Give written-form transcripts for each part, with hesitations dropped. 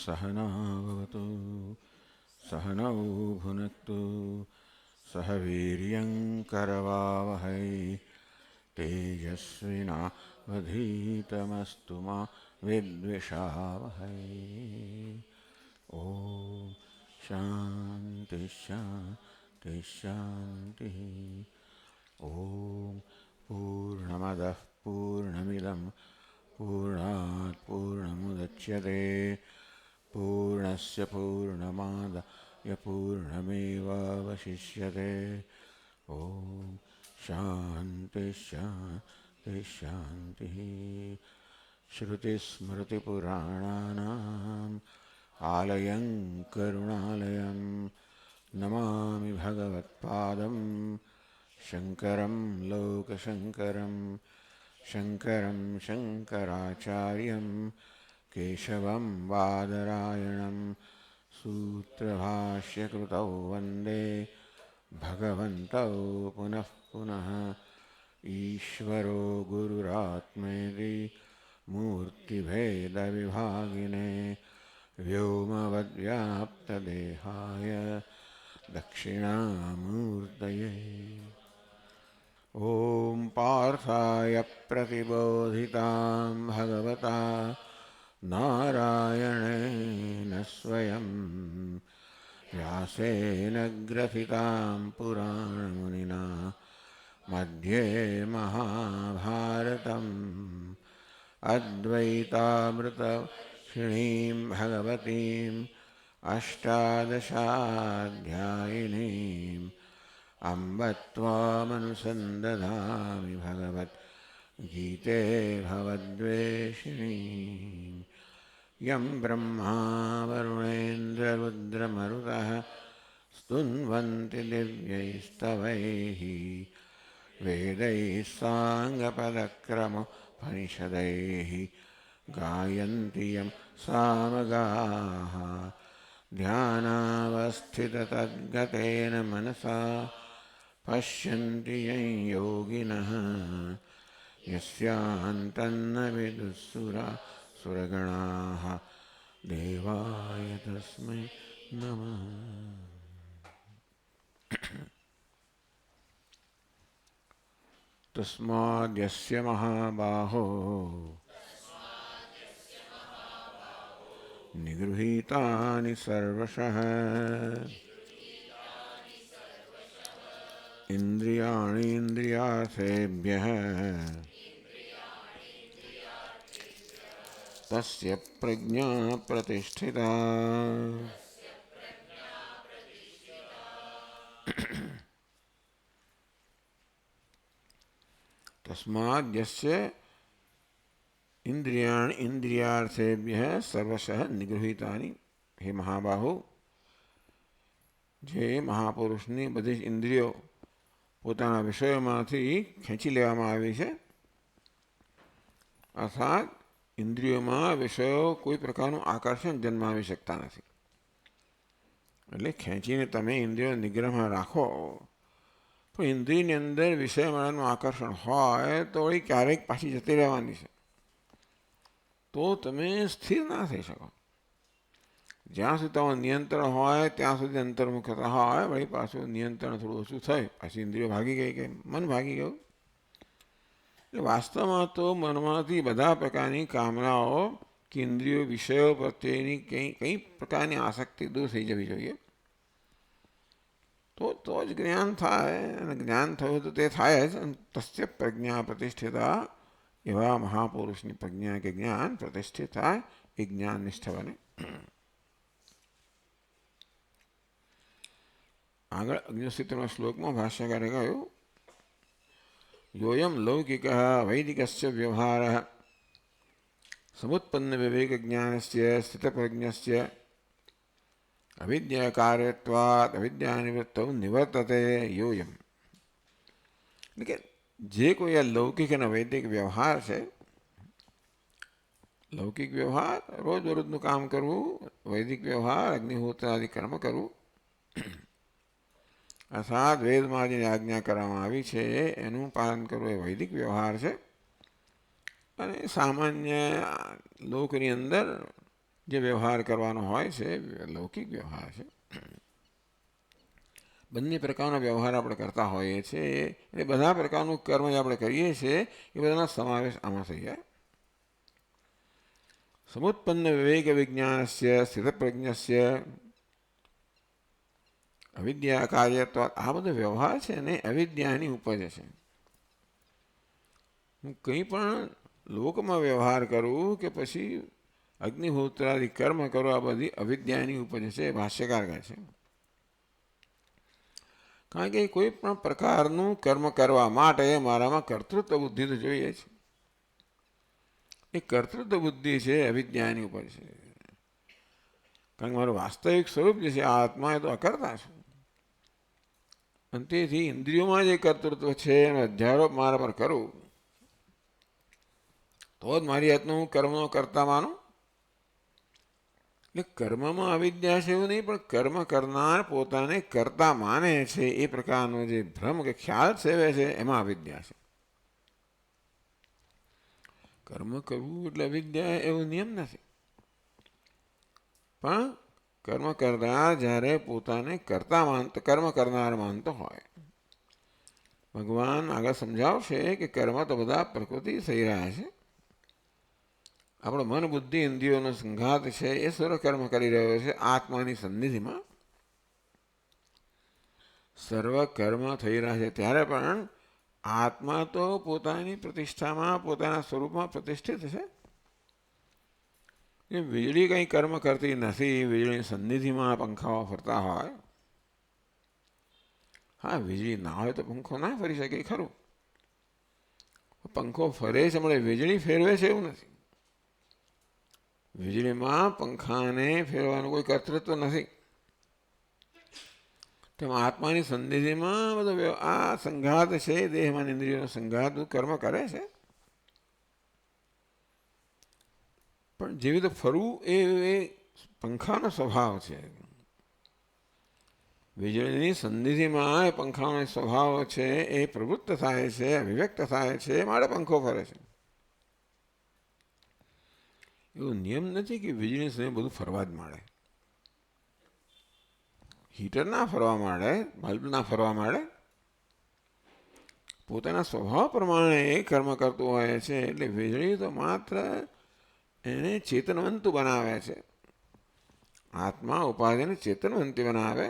सहनावतु सहनौ भुनक्तु सह वीर्यङ्करवावहै तेजस्विनावधीतमस्तु मा विद्विषावहै। ॐ शान्ति शान्ति शान्तिः। ॐ पूर्णमदः पूर्णमिदं पूर्णात् पूर्णमुदच्यते पूर्णस्य पूर्णमादाय पूर्णमेवावशिष्यते। ॐ शान्ति शान्ति शान्तिः। श्रुतिस्मृतिपुराणानाम् आलयं करुणालयं नमामि भगवत्पादं शङ्करं लोकशङ्करं शङ्करं शङ्कराचार्यं केशवं बादरायणं सूत्रभाष्यकृतौ वन्दे भगवन्तौ पुनः पुनः। ईश्वरो गुरुरात्मेति मूर्तिभेदविभागिने व्योमवद्व्याप्तदेहाय दक्षिणामूर्तये। ॐ पार्थाय प्रतिबोधितां भगवता नारायणेन स्वयं व्यासेन ग्रथितां पुराणमुनिना मध्ये महाभारतम् अद्वैतामृतवर्षिणीं भगवतीम् अष्टादशाध्यायिनीम् अम्ब त्वामनुसन्दधामि भगवद्गीते भवद्वेषिणीम्। यं ब्रह्मा वरुणेन्द्ररुद्रमरुतः स्तुन्वन्ति दिव्यैस्तवैः वेदैः साङ्गपदक्रमोपनिषदैः गायन्ति यं सामगाः। ध्यानावस्थिततद्गतेन मनसा पश्यन्ति यं योगिनः यस्यान्तन्न विदुःसुरासुरगणाः देवाय तस्मै नमः। तस्माद्यस्य महाबाहो निगृहीतानि सर्वशः इन्द्रियाणीन्द्रियार्थेभ्यः तस्य प्रज्ञा प्रतिष्ठिता। तस्माद्यस्य इंद्रियाणि इंद्रियार्थेभ्यः सर्वशः निगृहीतानि। हे महाबाहु, જે મહાપુરુષની બધી જ ઇન્દ્રિયો પોતાના વિષયોમાંથી ખેંચી લેવામાં આવી છે, અર્થાત ઇન્દ્રિયોમાં વિષયો કોઈ પ્રકારનું આકર્ષણ જન્માવી શકતા નથી. એટલે ખેંચીને તમે ઇન્દ્રિયો નિગ્રહમાં રાખો, પણ ઇન્દ્રિયની અંદર વિષય મળવાનું આકર્ષણ હોય તો એ ક્યારેક પાછી જતી રહેવાની છે, તો તમે સ્થિર ના થઈ શકો. જ્યાં સુધી તમારું નિયંત્રણ હોય ત્યાં સુધી અંતર્મુખતા હોય, વળી પાછું નિયંત્રણ થોડું ઓછું થાય, પાછી ઇન્દ્રિયો ભાગી ગઈ કે મન ભાગી ગયું. એટલે વાસ્તવમાં તો મનમાંથી બધા પ્રકારની કામનાઓ કે ઇન્દ્રિયો વિષયો પ્રત્યેની કઈ પ્રકારની આસક્તિ દૂર થઈ જવી જોઈએ. તો જ જ્ઞાન થાય, અને જ્ઞાન થયું તો તે થાય જ. તસ્ય પ્રજ્ઞા પ્રતિષ્ઠિતા, એવા મહાપુરુષની પ્રજ્ઞા કે જ્ઞાન પ્રતિષ્ઠિત થાય, એ જ્ઞાન નિષ્ઠ બને. આગળ 69 શ્લોકમાં ભાષ્યકારે કહ્યું, યોયમ લૌકિક વૈદિકસ્ય વ્યવહાર સમુત્પન્ન વિવેક જ્ઞાનસ્ય સ્થિતપ્રજ્ઞસ્ય અવિદ્યા કાર્યત્વાદ અવિદ્યાનિવૃત્તૌ નિવર્તતે યોયમ. એટલે કે જે કોઈ આ લૌકિક અને વૈદિક વ્યવહાર છે, લૌકિક વ્યવહાર રોજબરોજનું કામ કરવું, વૈદિક વ્યવહાર અગ્નિહોત્ર આદિ કર્મ કરવું, અર્થાત વેદમાં જે આજ્ઞા કરવામાં આવી છે એનું પાલન કરવું એ વૈદિક વ્યવહાર છે. અને સામાન્ય લોકની અંદર જે વ્યવહાર કરવાનો હોય છે લૌકિક વ્યવહાર છે, બંને પ્રકારના વ્યવહાર આપણે કરતા હોઈએ છીએ, એ બધા પ્રકારનું કર્મ જે આપણે કરીએ છીએ એ બધાનો સમાવેશ આમાં થઈ જાય. સમુત્પન્ન વિવેક વિજ્ઞાનસ્ય સ્થિતપ્રજ્ઞસ્ય અવિદ્યા કાર્યત્વ, આ બધો વ્યવહાર છે ને અવિદ્યાની ઉપજ છે. હું કંઈ પણ લોકમાં વ્યવહાર કરું કે પછી અગ્નિહોત્રાદિ કર્મ કરો, આ બધી અવિદ્યાની ઉપજ છે, ભાષ્યકાર કહે છે. કારણ કે કોઈ પણ પ્રકારનું કર્મ કરવા માટે મારામાં કર્તૃત્વ બુદ્ધિ તો જોઈએ છે. એ કર્તૃત્વ બુદ્ધિ છે અવિદ્યાની ઉપર છે. કારણ કે મારું વાસ્તવિક સ્વરૂપ જે છે આ આત્મા, એ તો અકર્તા છે. અને તેથી ઇન્દ્રિયોમાં જે કર્તૃત્વ છે એનો અધ્યારોપ મારા પર કરું તો જ મારી આત્મા હું કર્મનો કરતા માનું. એટલે કર્મમાં અવિદ્યા છે એવું નહીં, પણ કર્મ કરનાર પોતાને કરતા માને છે એ પ્રકારનો જે ભ્રમ કે ખ્યાલ સેવે છે એમાં અવિદ્યા છે. કર્મ કરવું એટલે અવિદ્યા એવો નિયમ નથી, પણ કર્મ કરનાર જ્યારે પોતાને કરતા કર્મ કરનાર માનતો હોય, ભગવાન આગળ સમજાવશે કે કર્મ તો બધા પ્રકૃતિ થઈ રહ્યા છે, આપણો મન બુદ્ધિ ઇન્દ્રિયોનો સંઘાત છે એ સર્વ કર્મ કરી રહ્યો છે આત્માની સન્નિધિમાં. સર્વ કર્મ થઈ રહ્યા છે ત્યારે પણ આત્મા તો પોતાની પ્રતિષ્ઠામાં, પોતાના સ્વરૂપમાં પ્રતિષ્ઠિત છે. એ વીજળી કંઈ કર્મ કરતી નથી, વીજળીની સન્નિધિમાં પંખાઓ ફરતા હોય. હા, વીજળી ના હોય તો પંખો ના ફરી શકે ખરું, પંખો ફરે છે મળે વીજળી ફેરવે છે એવું નથી. વીજળીમાં પંખાને ફેરવાનું કોઈ કર્તૃત્વ નથી. તેમાં આત્માની સન્નિધિમાં બધો આ સંઘાત છે, દેહમાં ઇન્દ્રિયોનો સંઘાત કર્મ કરે છે. પણ જેવી રીતે ફરવું એ પંખાનો સ્વભાવ છે. વીજળીની સન્નિધિમાં એ પંખાનો સ્વભાવ છે, એ પ્રવૃત્ત થાય છે, અભિવ્યક્ત થાય છે, માટે પંખો ફરે છે. એવો નિયમ નથી કે વીજળી સમય બધું ફરવા જ માંડે. હીટર ના ફરવા માંડે, બલ્બ ના ફરવા માંડે, પોતાના સ્વભાવ પ્રમાણે એ કર્મ કરતું હોય છે. એટલે વીજળી તો માત્ર એને ચેતનવંતુ બનાવે છે. આત્મા ઉપાધિને ચેતનવંતી બનાવે,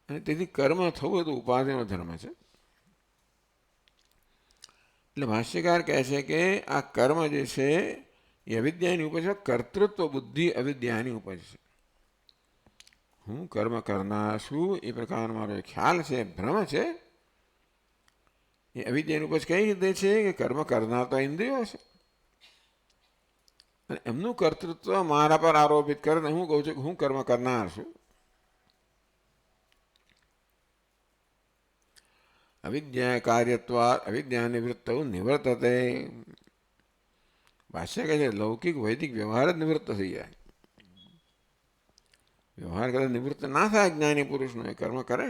અને તેથી કર્મ થવું એ તો ઉપાધિનો ધર્મ છે. એટલે ભાષ્યકાર કહે છે કે આ કર્મ જે છે એ અવિદ્યાની ઉપજ છે, કર્તૃત્વ બુદ્ધિ અવિદ્યાની ઉપજ છે. હું કર્મ કરનાર છું એ પ્રકારનો મારો ખ્યાલ છે, ભ્રમ છે, એ અવિદ્યાની ઉપજ કઈ રીતે છે કે કર્મ કરનાર તો ઇન્દ્રિયો છે, અને એમનું કર્તૃત્વ મારા પર આરોપિત કરે. હું કહું છું કે હું કર્મ કરનાર છું. અવિદ્યા કાર્યત્વા અવિદ્યા નિવૃત્ત નિવર્તતે. ભાષ્ય કહે છે લૌકિક વૈદિક વ્યવહાર જ નિવૃત્ત થઈ જાય. વ્યવહાર કદાચ નિવૃત્ત ના થાય જ્ઞાની પુરુષનો, એ કર્મ કરે,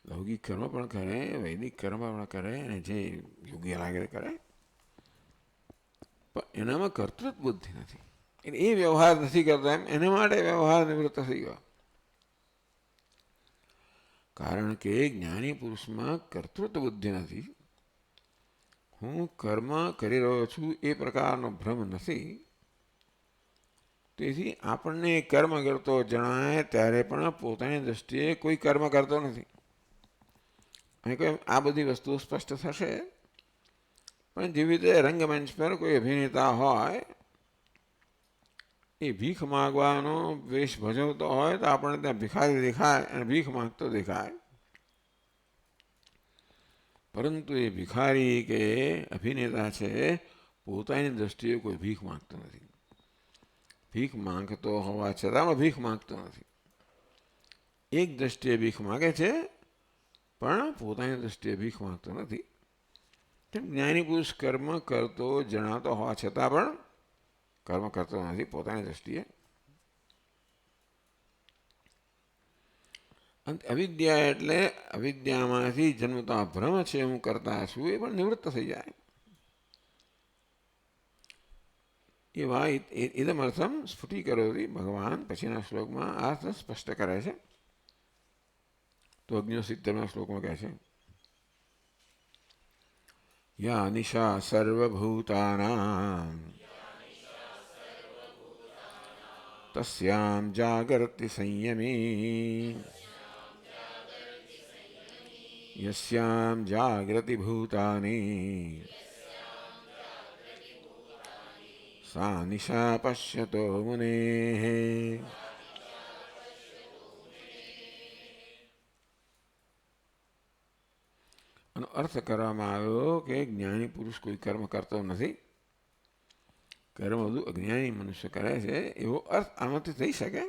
લૌકિક કર્મ પણ કરે, વૈદિક કર્મ પણ કરે, અને જે યોગ્ય લાગે કરે, પણ એનામાં કર્તૃત્વ બુદ્ધિ નથી, એ વ્યવહાર નથી કરતા, એમ એના માટે વ્યવહાર નિવૃત્ત થઈ ગયો. કારણ કે જ્ઞાની પુરુષમાં કર્તૃત્વ બુદ્ધિ નથી. હું કર્મ કરી રહ્યો છું એ પ્રકારનો ભ્રમ નથી. તેથી આપણને કર્મ કરતો જણાય ત્યારે પણ પોતાની દૃષ્ટિએ કોઈ કર્મ કરતો નથી. અને કોઈ આ બધી વસ્તુઓ સ્પષ્ટ થશે. પણ જેવી રીતે રંગમંચ પર કોઈ અભિનેતા હોય, એ ભીખ માગવાનો વેશ ભજવતો હોય તો આપણને ત્યાં ભિખારી દેખાય અને ભીખ માગતો દેખાય. પરંતુ એ ભિખારી કે અભિનેતા છે, પોતાની દ્રષ્ટિએ કોઈ ભીખ માગતો નથી. ભીખ માંગતો હોવા છતાં ભીખ માંગતો નથી. એક દ્રષ્ટિએ ભીખ માગે છે, પણ પોતાની દ્રષ્ટિએ ભીખ માંગતો નથી. જ્ઞાની પુરુષ કર્મ કરતો જણાતો હોવા છતાં પણ કર્મ કરતો નથી પોતાની દ્રષ્ટિએ. અવિદ્યા એટલે અવિદ્યામાંથી જન્મતા ભ્રમ છે હું કરતા છું, એ પણ નિવૃત્ત થઈ જાય. એવા ઇદમર્થમ સ્ફુટીકરોતી ભગવાન પછીના શ્લોકમાં અર્થ સ્પષ્ટ કરે છે. તો 69 શ્લોકમાં કહે છે, યા નિશા સર્વભૂતાનાં તસ્યામ જાગર્તિ સંયમી યસ્યામ જાગૃતિ ભૂતાની સા નિશા પશ્યતો મુનેઃ. આનો અર્થ કરવામાં આવ્યો કે જ્ઞાની પુરુષ કોઈ કર્મ કરતો નથી, કર્મ બધું અજ્ઞાની મનુષ્ય કરે છે, એવો અર્થ આમાંથી થઈ શકે.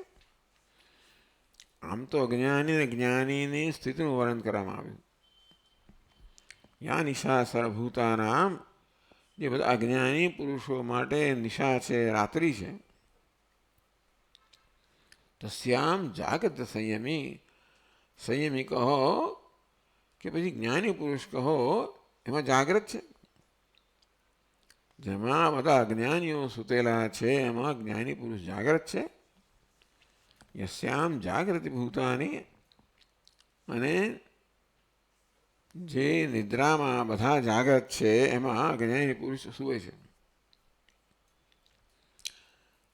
આમ તો અજ્ઞાની અને જ્ઞાનીની સ્થિતિનું વર્ણન કરવામાં આવ્યું. યા નિશા સર્વભૂતાનામ, જે બધા અજ્ઞાની પુરુષો માટે નિશા છે, રાત્રિ છે. તસ્યામ જાગૃત સંયમી, સંયમી કહો કે પછી જ્ઞાની પુરુષ કહો, એમાં જાગ્રત છે. જેમાં બધા અજ્ઞાનીઓ સૂતેલા છે એમાં જ્ઞાની પુરુષ જાગ્રત છે. યસ્યામ જાગૃતિ ભૂતાની, અને જે નિદ્રામાં બધા જાગ્રત છે એમાં અજ્ઞાની પુરુષ સૂવે છે.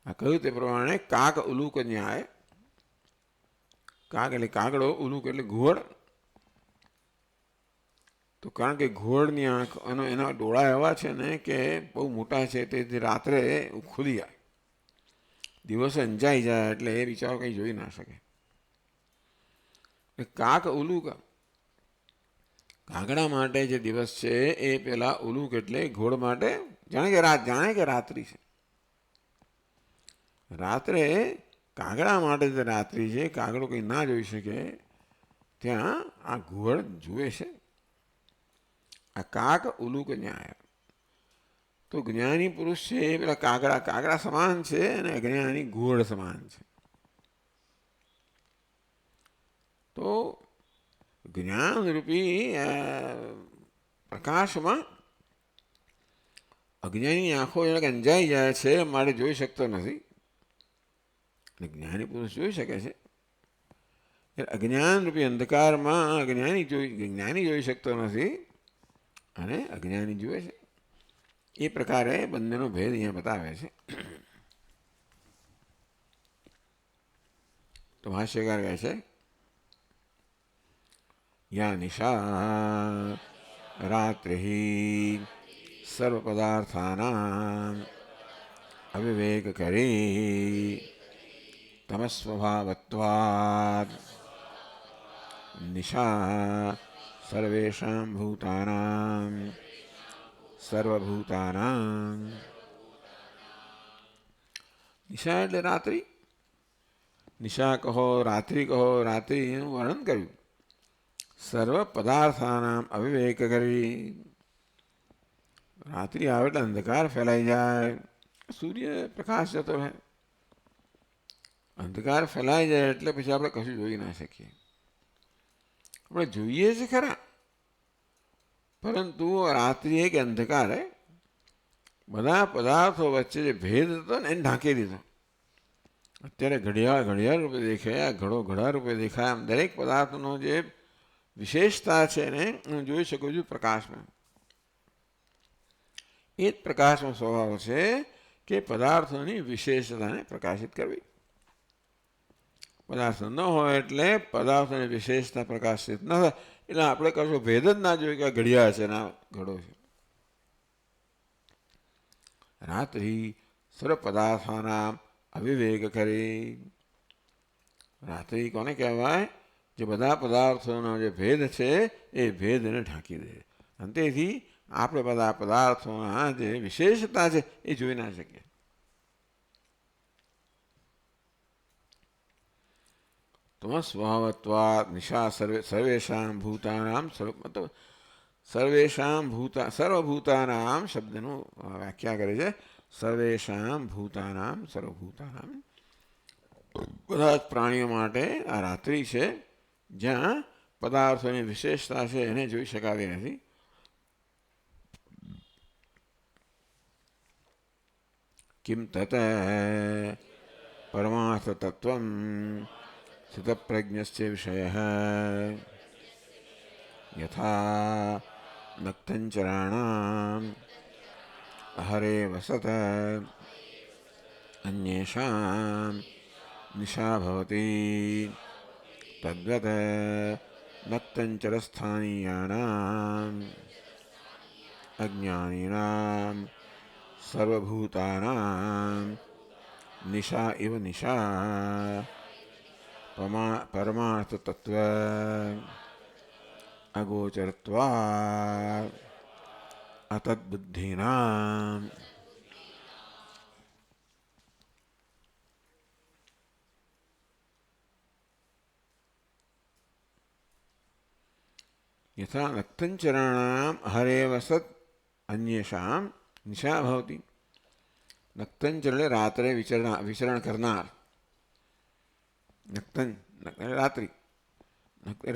આ કહ્યું તે પ્રમાણે કાગ ઉલુક ન્યાય. કાગ એટલે કાગડો, ઉલુક એટલે ઘુવડ. તો કારણ કે ઘુવડની આંખ અને એના ડોળા એવા છે ને કે બહુ મોટા છે, તેથી રાત્રે ખુલી જાય, દિવસે અંજાઈ જાય, એટલે એ બિચારો કંઈ જોઈ ના શકે. કાક ઉલુક, કાગડા માટે જે દિવસ છે એ પેલા ઉલુક એટલે ઘોડ માટે જાણે કે રાત્રિ છે. રાત્રે કાગડા માટે જે રાત્રિ છે, કાગડો કંઈ ના જોઈ શકે, ત્યાં આ ઘુવડ જુએ છે. આ કાક ઉલુક ન્યાય. તો જ્ઞાની પુરુષ છે એ પેલા કાગડા સમાન છે, અને અજ્ઞાની ઘુવડ સમાન છે. તો જ્ઞાનરૂપી પ્રકાશમાં અજ્ઞાની આંખો અંજાઈ જાય છે, માટે જોઈ શકતો નથી. અને જ્ઞાની પુરુષ જોઈ શકે છે. અજ્ઞાનરૂપી અંધકારમાં જ્ઞાની જોઈ શકતો નથી, અને અજ્ઞાની જુએ છે. એ પ્રકારે બંનેનો ભેદ અહીંયા બતાવે છે. તો ભાષ્યકાર કહે છે, યા નિશા રાત્રિ સર્વ પદાર્થાનાં અવિવેક કરી તમસ્વભાવત્વાદ નિશા સર્વેષાં ભૂતાનાં સર્વભૂતાનાં. નિશા એટલે રાત્રિ. નિશા કહો, રાત્રિ કહો, રાત્રિનું વર્ણન કર્યું. સર્વ પદાર્થાનામ અવિવેક કરી. રાત્રિ આવે એટલે અંધકાર ફેલાઈ જાય, સૂર્ય પ્રકાશ જતો રહે. અંધકાર ફેલાઈ જાય એટલે પછી આપણે કશું જોઈ ના શકીએ. આપણે જોઈએ છે ખરા, પરંતુ રાત્રિ કે અંધકારે બધા પદાર્થો વચ્ચે જે ભેદ હતો ને એને ઢાંકી દીધો. અત્યારે ઘડિયાળ રૂપે દેખાય, ઘડો ઘડા રૂપે દેખાય, આમ દરેક પદાર્થનો જે વિશેષતા છે ને હું જોઈ શકું છું પ્રકાશમાં. એ જ પ્રકાશનો સ્વભાવ છે કે પદાર્થોની વિશેષતાને પ્રકાશિત કરવી. પદાર્થો ન હોય એટલે પદાર્થોની વિશેષતા પ્રકાશિત ન થાય, એટલે આપણે કશો ભેદ જ ના જોઈએ કે આ ઘડિયાળ છે ને આ ઘડો છે. રાત્રિ સર્વ પદાર્થોના અવિવેક કરી. રાત્રિ કોને કહેવાય? જે બધા પદાર્થોનો જે ભેદ છે એ ભેદને ઢાંકી દે. અને તેથી આપણે બધા પદાર્થોના જે વિશેષતા છે એ જોઈ ના શકીએ. સ્વભાવત્વાદ નિશા સર્વેષાં ભૂતાનામ, સર્વભૂતાનામ શબ્દનું વ્યાખ્યા કરે છે. સર્વેષાં ભૂતાનામ, સર્વભૂતાનામ, બધા જ પ્રાણીઓ માટે આ રાત્રિ છે, જ્યાં પદાર્થોની વિશેષતા છે એને જોઈ શકાતી નથી. किं तत् परमार्थतत्त्वं स्थितप्रज्ञस्य विषयः यथा नक्तञ्चराणाम् अहरे वसत अन्येषां निशा भवति तद्वत् नक्तञ्चरस्थानीयानाम् अज्ञानिनां सर्वभूतानां निशा इव निशा परमार्थतत्त्व अगोचरत्वात् अतद्बुद्धीनाम् यथा नक्तञ्चराणाम् अहरेव सत् अन्येषां निशा भवति. नक्तञ्चर रात्रे विचरण करनार. नक्तन रात्रि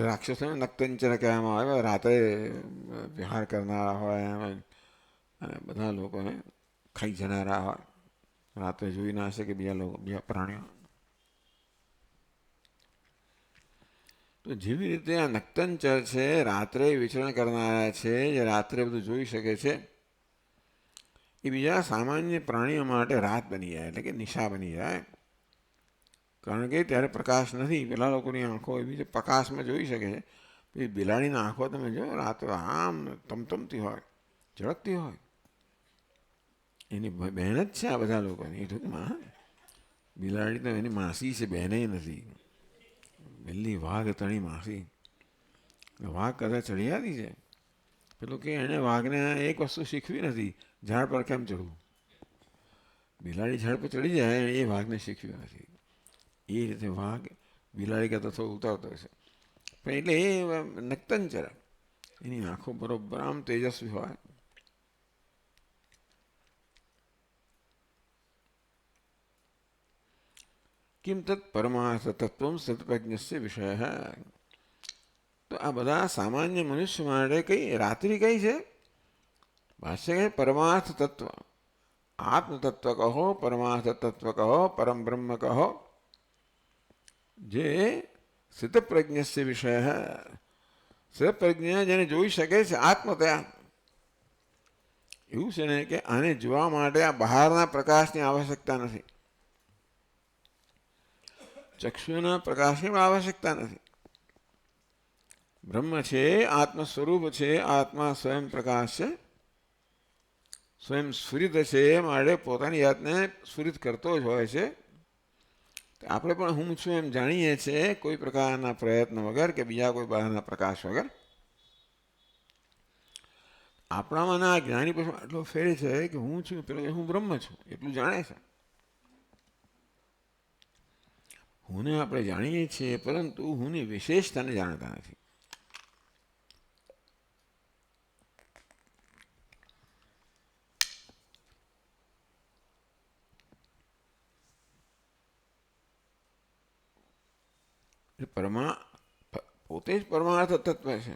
રાક્ષસોને નક્તંચર કહેવામાં આવે. રાત્રે વિહાર કરનારા હોય અને બધા લોકોને ખાઈ જનારા હોય. રાત્રે જોઈ ના શકે બીજા પ્રાણીઓ. તો જેવી રીતે આ નક્તંચર છે, રાત્રે વિચરણ કરનારા છે, જે રાત્રે બધું જોઈ શકે છે, એ બીજા સામાન્ય પ્રાણીઓ માટે રાત બની જાય, એટલે કે નિશા બની જાય. કારણ કે ત્યારે પ્રકાશ નથી. પેલા લોકોની આંખો એવી પ્રકાશમાં જોઈ શકે છે. પછી બિલાડીની આંખો તમે જો રાત્રે આમ તમતમતી હોય, ઝળકતી હોય. એની બહેન જ છે આ બધા લોકોની એ ટૂંકમાં. બિલાડી તો એની માસી છે, બહેને નથી. પહેલી વાઘ તણી માસી. વાઘ કદાચ ચડિયાતી છે. પેલું કે એણે વાઘને એક વસ્તુ શીખવી નથી, ઝાડ પર કેમ ચડવું. બિલાડી ઝાડ પર ચડી જાય, એ વાઘને શીખવ્યું નથી. એ રીતે વાઘ બિલાડી કરતા થોડો ઉતરતો છે. પણ એટલે એ નક્તંચર, એની આંખો બરોબર આમ તેજસ્વી હોય. કિમ તત્ પરમાર્થ તત્વમ સત્પ્રજ્ઞસ્ય વિષય. તો આ બધા સામાન્ય મનુષ્ય માટે કઈ રાત્રિ કઈ છે? ભાષ્ય કહે પરમાર્થ તત્વ. આત્મતત્વ કહો, પરમાર્થ તત્વ કહો, પરમ બ્રહ્મ કહો, જે સ્થિતપ્રજ્ઞસ્ય વિષય. સ્થિતપ્રજ્ઞ જેને જોઈ શકે છે આત્મતયા. એવું છે ને કે આને જોવા માટે આ બહારના પ્રકાશની આવશ્યકતા નથી. ચક્ષુના પ્રકાશની આવશ્યકતા નથી. બ્રહ્મ છે, આત્મ સ્વરૂપ છે, આત્મા સ્વયં પ્રકાશ છે, સ્વયં સ્ફુરિત છે, માટે પોતાની જાતને સ્ફુરિત કરતો જ હોય છે. આપણે પણ હું છું એમ જાણીએ છીએ, કોઈ પ્રકારના પ્રયત્ન વગર કે બીજા કોઈ બહારના પ્રકાશ વગર. આપણામાં ના જ્ઞાની પછી આટલો ફેર છે કે હું છું, પેલો હું બ્રહ્મ છું એટલું જાણે છે. હુંને આપણે જાણીએ છીએ, પરંતુ હુંની વિશેષતાને જાણતા નથી. પોતે જ પરમાર્થ તત્વ છે.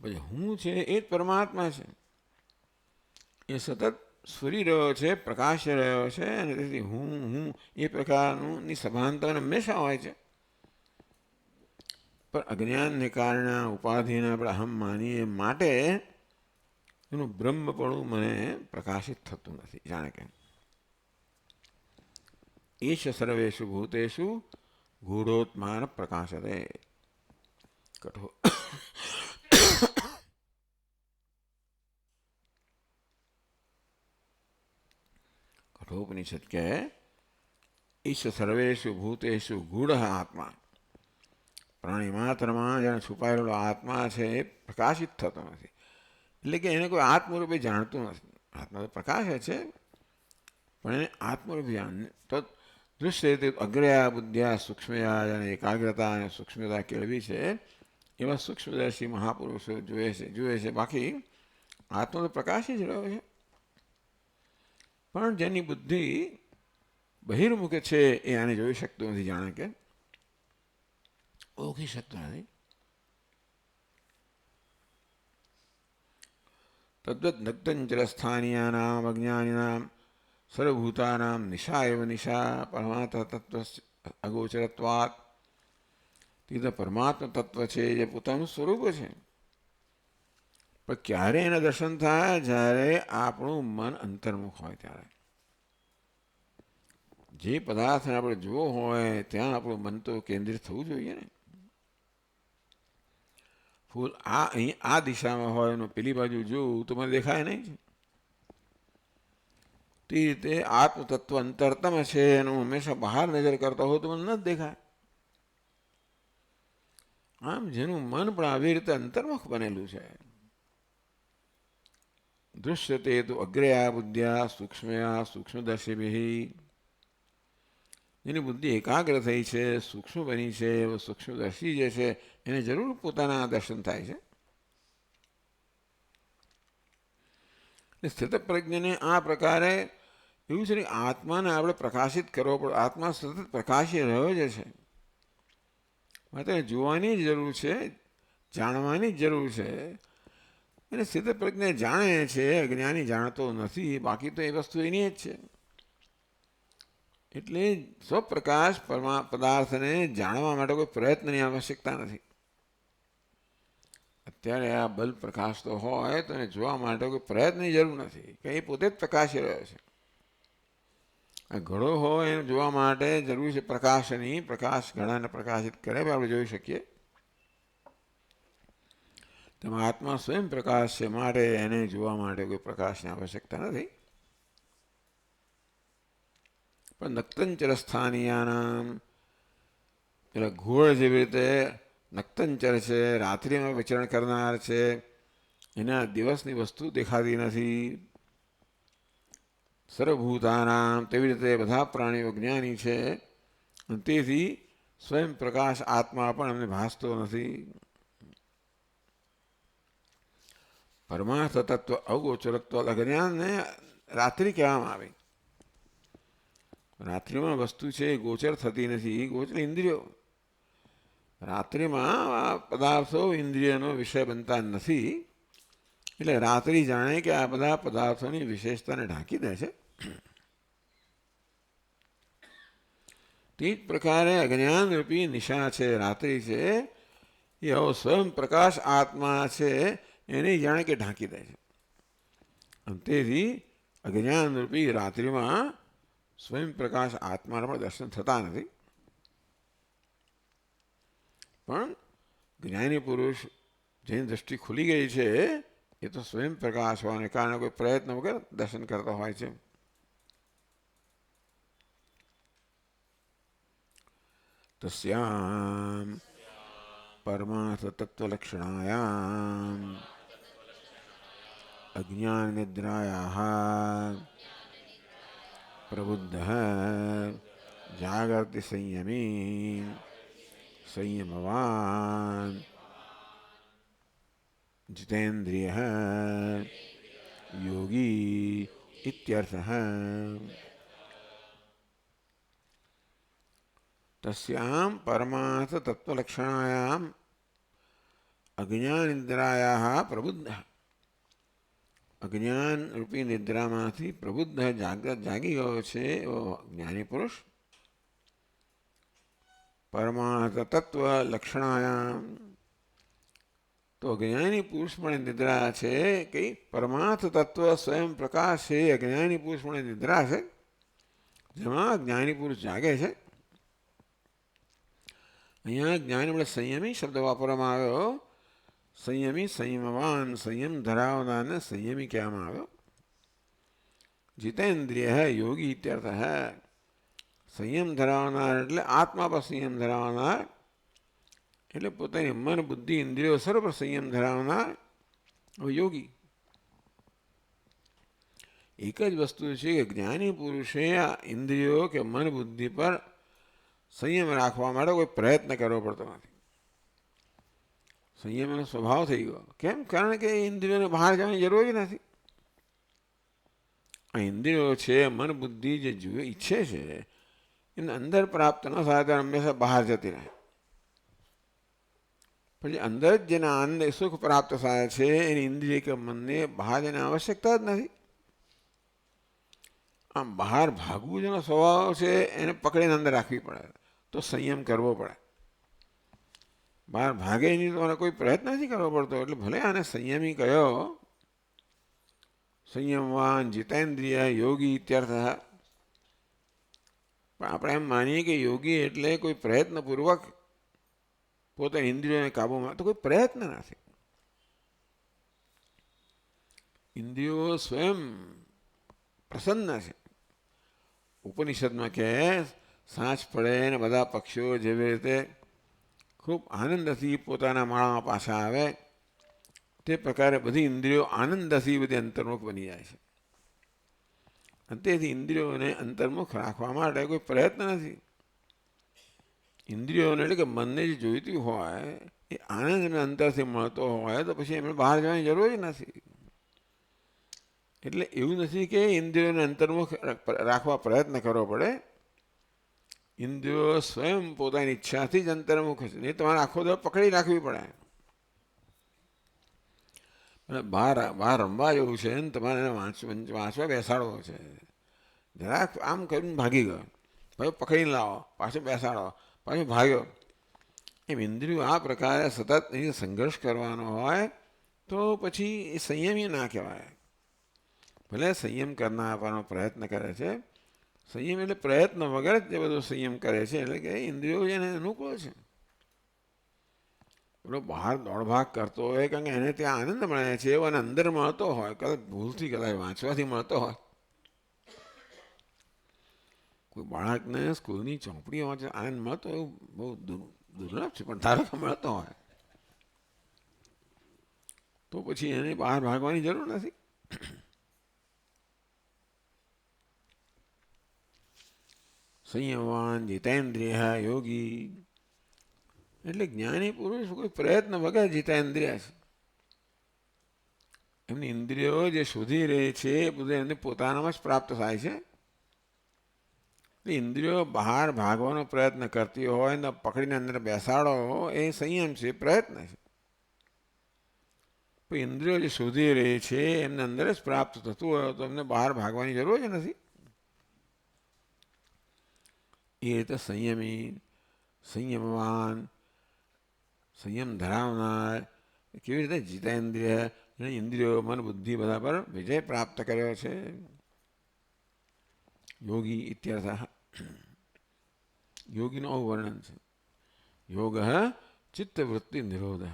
પછી હું છે એ જ પરમાત્મા છે. એ સતત સ્ફુરી રહ્યો છે, પ્રકાશ રહ્યો છે, અને તેથી હું એ પ્રકારનું ની સભાનતા હંમેશા હોય છે. પણ અજ્ઞાનને કારણે ઉપાધિને આપણે અહમ માનીએ માટે એનું બ્રહ્મપણું મને પ્રકાશિત થતું નથી. જાણે કે એશ સર્વેષુ ભૂતેષુ ગૂઢોત્માન પ્રકાશતે. કઠોપનિષદ કે ઈશ સર્વેષુ ભૂતેષુ ગૂઢ આત્મા. પ્રાણી માત્રમાં જેને છુપાયેલો આત્મા છે એ પ્રકાશિત થતો નથી. એટલે કે એને કોઈ આત્મરૂપે જાણતું નથી. આત્મા તો પ્રકાશ છે, પણ એને આત્મરૂપે જાણ તો દૃશ્ય અગ્રયા બુદ્ધિયા સૂક્ષ્મયા અને એકાગ્રતા અને સૂક્ષ્મતા કેળવી છે એવા સૂક્ષ્મદર્શી મહાપુરુષો જુએ છે. બાકી આત્મા તો પ્રકાશ જ રહ્યો છે. પણ જેની બુદ્ધિ બહિર્મુખ છે એ આને જોઈ શકતું નથી. જાણે કે ઓળખી શકતો નથી. તદ્વત નક્તંચર સ્થાનીયાનામ અજ્ઞાનિનામ સર્વભૂતાનામ નિશા એવ નિશા પરમાત્મા તત્વ અગોચરત્વાત. તે તો પરમાત્મા તત્વ છે જે પોતાનું સ્વરૂપ છે. પણ ક્યારે એના દર્શન થાય? જ્યારે આપણું મન અંતર્મુખ હોય ત્યારે. જે પદાર્થને આપણે જોવો હોય ત્યાં આપણું મન તો કેન્દ્રિત થવું જોઈએ ને. ફૂલ અહીં આ દિશામાં હોય અને પેલી બાજુ જોઉં તો મને દેખાય નહીં. તે રીતે આત્મતત્વ અંતરતમ છે એનું હંમેશા બહાર નજર કરતા હોય તો મને ન જ દેખાય. આમ જેનું મન પણ આવી રીતે અંતર્મુખ બનેલું છે. દૃશ્યતે તો અગ્રયા બુદ્ધ્યા સૂક્ષ્મયા સૂક્ષ્મદર્શિભિ. જેની બુદ્ધિ એકાગ્ર થઈ છે, સૂક્ષ્મ બની છે, સૂક્ષ્મદર્શી જે છે એને જરૂર પોતાના દર્શન થાય છે. સ્થિત પ્રજ્ઞને આ પ્રકારે એવું છે કે આત્માને આપણે પ્રકાશિત કરવો પડે. આત્મા સતત પ્રકાશી રહ્યો જ છે. માત્ર જોવાની જ જરૂર છે, જાણવાની જ જરૂર છે. એને સ્થિત પ્રજ્ઞ જાણે છે, અજ્ઞાની જાણતો નથી. બાકી તો એ વસ્તુ એની જ છે. એટલે સ્વપ્રકાશ પદાર્થને જાણવા માટે કોઈ પ્રયત્નની આવશ્યકતા નથી. અત્યારે આ બલ્બ પ્રકાશ તો હોય તો એને જોવા માટે કોઈ પ્રયત્નની જરૂર નથી, કે એ પોતે જ પ્રકાશી રહ્યો છે. આ ઘડો હોય એને જોવા માટે જરૂર છે પ્રકાશની. પ્રકાશ ઘડાને પ્રકાશિત કરે આપણે જોઈ શકીએ. તેમાં આત્મા સ્વયં પ્રકાશ છે, માટે એને જોવા માટે કોઈ પ્રકાશની આવશ્યકતા નથી. પણ નક્તંચર સ્થાનીયાનામ, એટલે ઘોળ જેવી રીતે નક્તંચર છે, રાત્રિમાં વિચરણ કરનાર છે, એના દિવસની વસ્તુ દેખાતી નથી. સર્વભૂતાનામ, તેવી રીતે બધા પ્રાણીઓ જ્ઞાની છે, તેથી સ્વયં પ્રકાશ આત્મા પણ અમને ભાસતો નથી. પરમાર્થ તત્વ અગોચરત્વ, અજ્ઞાનને રાત્રિ કહેવામાં આવે. રાત્રિમાં વસ્તુ છે એ ગોચર થતી નથી. ગોચર ઇન્દ્રિયો. રાત્રિમાં પદાર્થો ઇન્દ્રિયનો વિષય બનતા નથી. એટલે રાત્રિ જાણે કે આ બધા પદાર્થોની વિશેષતાને ઢાંકી દે છે. તે જ પ્રકારે અજ્ઞાનરૂપી નિશા છે, રાત્રિ છે, એ હવે સ્વયં પ્રકાશ આત્મા છે એને જાણે કે ઢાંકી દે છે. અને તેથી અજ્ઞાનરૂપી રાત્રિમાં સ્વયં પ્રકાશ આત્માના પણ દર્શન થતા નથી. પણ જ્ઞાની પુરુષ જેની દૃષ્ટિ ખુલી ગઈ છે એ તો સ્વયં પ્રકાશ હોવાને કારણે કોઈ પ્રયત્ન વગર દર્શન કરતા હોય છે. તસ્યામ પરમાર્થ તત્વલક્ષણાયામ અજ્ઞાન નિદ્રાયાઃ પ્રબુદ્ધઃ જાગર્તિ સંયમી સંયમવાન जितेन्द्रियः योगी इत्यर्थः. तस्यां परमार्थ तत्वलक्षणायां अज्ञान निद्रायाः प्रबुद्धः. અજ્ઞાન રૂપી નિદ્રામાંથી પ્રબુદ્ધ જાગ્રત જાગી ગયો છે એવો જ્ઞાની પુરુષ પરમાર્થ તત્વ લક્ષણાયામ, તો અજ્ઞાની પુરુષ પણ નિદ્રા છે. કે પરમાર્થ તત્વ સ્વયં પ્રકાશ છે, અજ્ઞાની પુરુષ પણ નિદ્રા છે, જેમાં જ્ઞાની પુરુષ જાગે છે. અહીંયા જ્ઞાની વડે સંયમી શબ્દ વાપરવામાં આવ્યો. સંયમી સંયમવાન, સંયમ ધરાવનારને સંયમી કહેવામાં આવ્યો. જીતેન્દ્રિય યોગી ઇત્યર્થ. સંયમ ધરાવનાર એટલે આત્મા પર સંયમ ધરાવનાર, એટલે પોતાની મન બુદ્ધિ ઇન્દ્રિયો સર્વ પર સંયમ ધરાવનાર યોગી. એક જ વસ્તુ છે કે જ્ઞાની પુરુષે આ ઇન્દ્રિયો કે મન બુદ્ધિ પર સંયમ રાખવા માટે કોઈ પ્રયત્ન કરવો પડતો નથી. સંયમ એનો સ્વભાવ થઈ ગયો. કેમ? કારણ કે ઇન્દ્રિયોને બહાર જવાની જરૂર જ નથી. આ ઇન્દ્રિયો છે, મન બુદ્ધિ જે જુએ ઈચ્છે છે એને અંદર પ્રાપ્ત ન થાય તો હંમેશા બહાર જતી રહે. પછી અંદર જ જેના આનંદ સુખ પ્રાપ્ત થાય છે એની ઇન્દ્રિય કે મનને બહાર જવાની આવશ્યકતા જ નથી. આમ બહાર ભાગવું જેનો સ્વભાવ છે એને પકડીને અંદર રાખવી પડે, તો સંયમ કરવો પડે. બહાર ભાગે નહીં તો મને કોઈ પ્રયત્ન નથી કરવો પડતો. એટલે ભલે આને સંયમી કયો, સંયમવાન જીતેન્દ્રિય યોગી ઇત્યર્થ. પણ આપણે એમ માનીએ કે યોગી એટલે કોઈ પ્રયત્નપૂર્વક પોતાની ઇન્દ્રિયોને કાબૂમાં, તો કોઈ પ્રયત્ન નથી. ઇન્દ્રિયો સ્વયં પ્રસન્ન છે. ઉપનિષદમાં કહે સાંજ પડે ને બધા પક્ષીઓ જેવી રીતે ખૂબ આનંદથી પોતાના માળામાં પાછા આવે, તે પ્રકારે બધી ઇન્દ્રિયો આનંદથી બધી અંતર્મુખ બની જાય છે. અને તેથી ઇન્દ્રિયોને અંતર્મુખ રાખવા માટે કોઈ પ્રયત્ન નથી. ઇન્દ્રિયોને એટલે કે મનને જે જોઈતી હોય એ આનંદને અંતરથી મળતો હોય તો પછી એમને બહાર જવાની જરૂર જ નથી. એટલે એવું નથી કે ઇન્દ્રિયોને અંતર્મુખ રાખવા પ્રયત્ન કરવો પડે. ઇન્દ્રિયો સ્વયં પોતાની ઈચ્છાથી જ અંતર્મુખ છે. નહીં તમારે આખો દિવસ પકડી રાખવી પડે. બહાર રમવા જેવું છે ને તમારે એને વાંચવા બેસાડવો છે. જરાક આમ કરીને ભાગી ગયો, ભાઈ પકડીને લાવો, પાછો બેસાડો, પાછો ભાગ્યો. એમ ઇન્દ્રિયો આ પ્રકારે સતત એની સંઘર્ષ કરવાનો હોય તો પછી એ સંયમી ના કહેવાય. ભલે સંયમ કરનારવાનો પ્રયત્ન કરે છે, સંયમ એટલે પ્રયત્ન વગર જ જે બધો સંયમ કરે છે, એટલે કે ઇન્દ્રિયો એને અનુકૂળ છે. પેલો બહાર દોડભાગ કરતો હોય કારણ કે એને ત્યાં આનંદ મળે છે, એવો અને અંદર મળતો હોય, કદાચ ભૂલથી કદાચ વાંચવાથી મળતો હોય. કોઈ બાળકને સ્કૂલની ચોપડીઓ વાંચે આનંદ મળતો એવું બહુ દુર્લભ છે, પણ ધારો કે મળતો હોય તો પછી એને બહાર ભાગવાની જરૂર નથી. સંયમવાન જીતેન્દ્રિય યોગી એટલે જ્ઞાની પુરુષ કોઈ પ્રયત્ન વગર જીતેન્દ્રિય છે. એમની ઇન્દ્રિયો જે શોધી રહી છે એ બધું એમને પોતાનામાં જ પ્રાપ્ત થાય છે. ઇન્દ્રિયો બહાર ભાગવાનો પ્રયત્ન કરતી હોય ને પકડીને અંદર બેસાડો એ સંયમ છે, પ્રયત્ન છે. પણ ઇન્દ્રિયો જે શોધી રહી છે એમને અંદર જ પ્રાપ્ત થતું હોય તો એમને બહાર ભાગવાની જરૂર જ નથી. એ રીતે સંયમી, સંયમવાન, સંયમ ધરાવનાર, કેવી રીતે જીતેન્દ્રિય, ઇન્દ્રિયો મન બુદ્ધિ બધા પર વિજય પ્રાપ્ત કર્યો છે. યોગી ઇત્યર્થ. યોગીનું આવું વર્ણન છે. યોગ ચિત્તવૃત્તિ નિરોધ.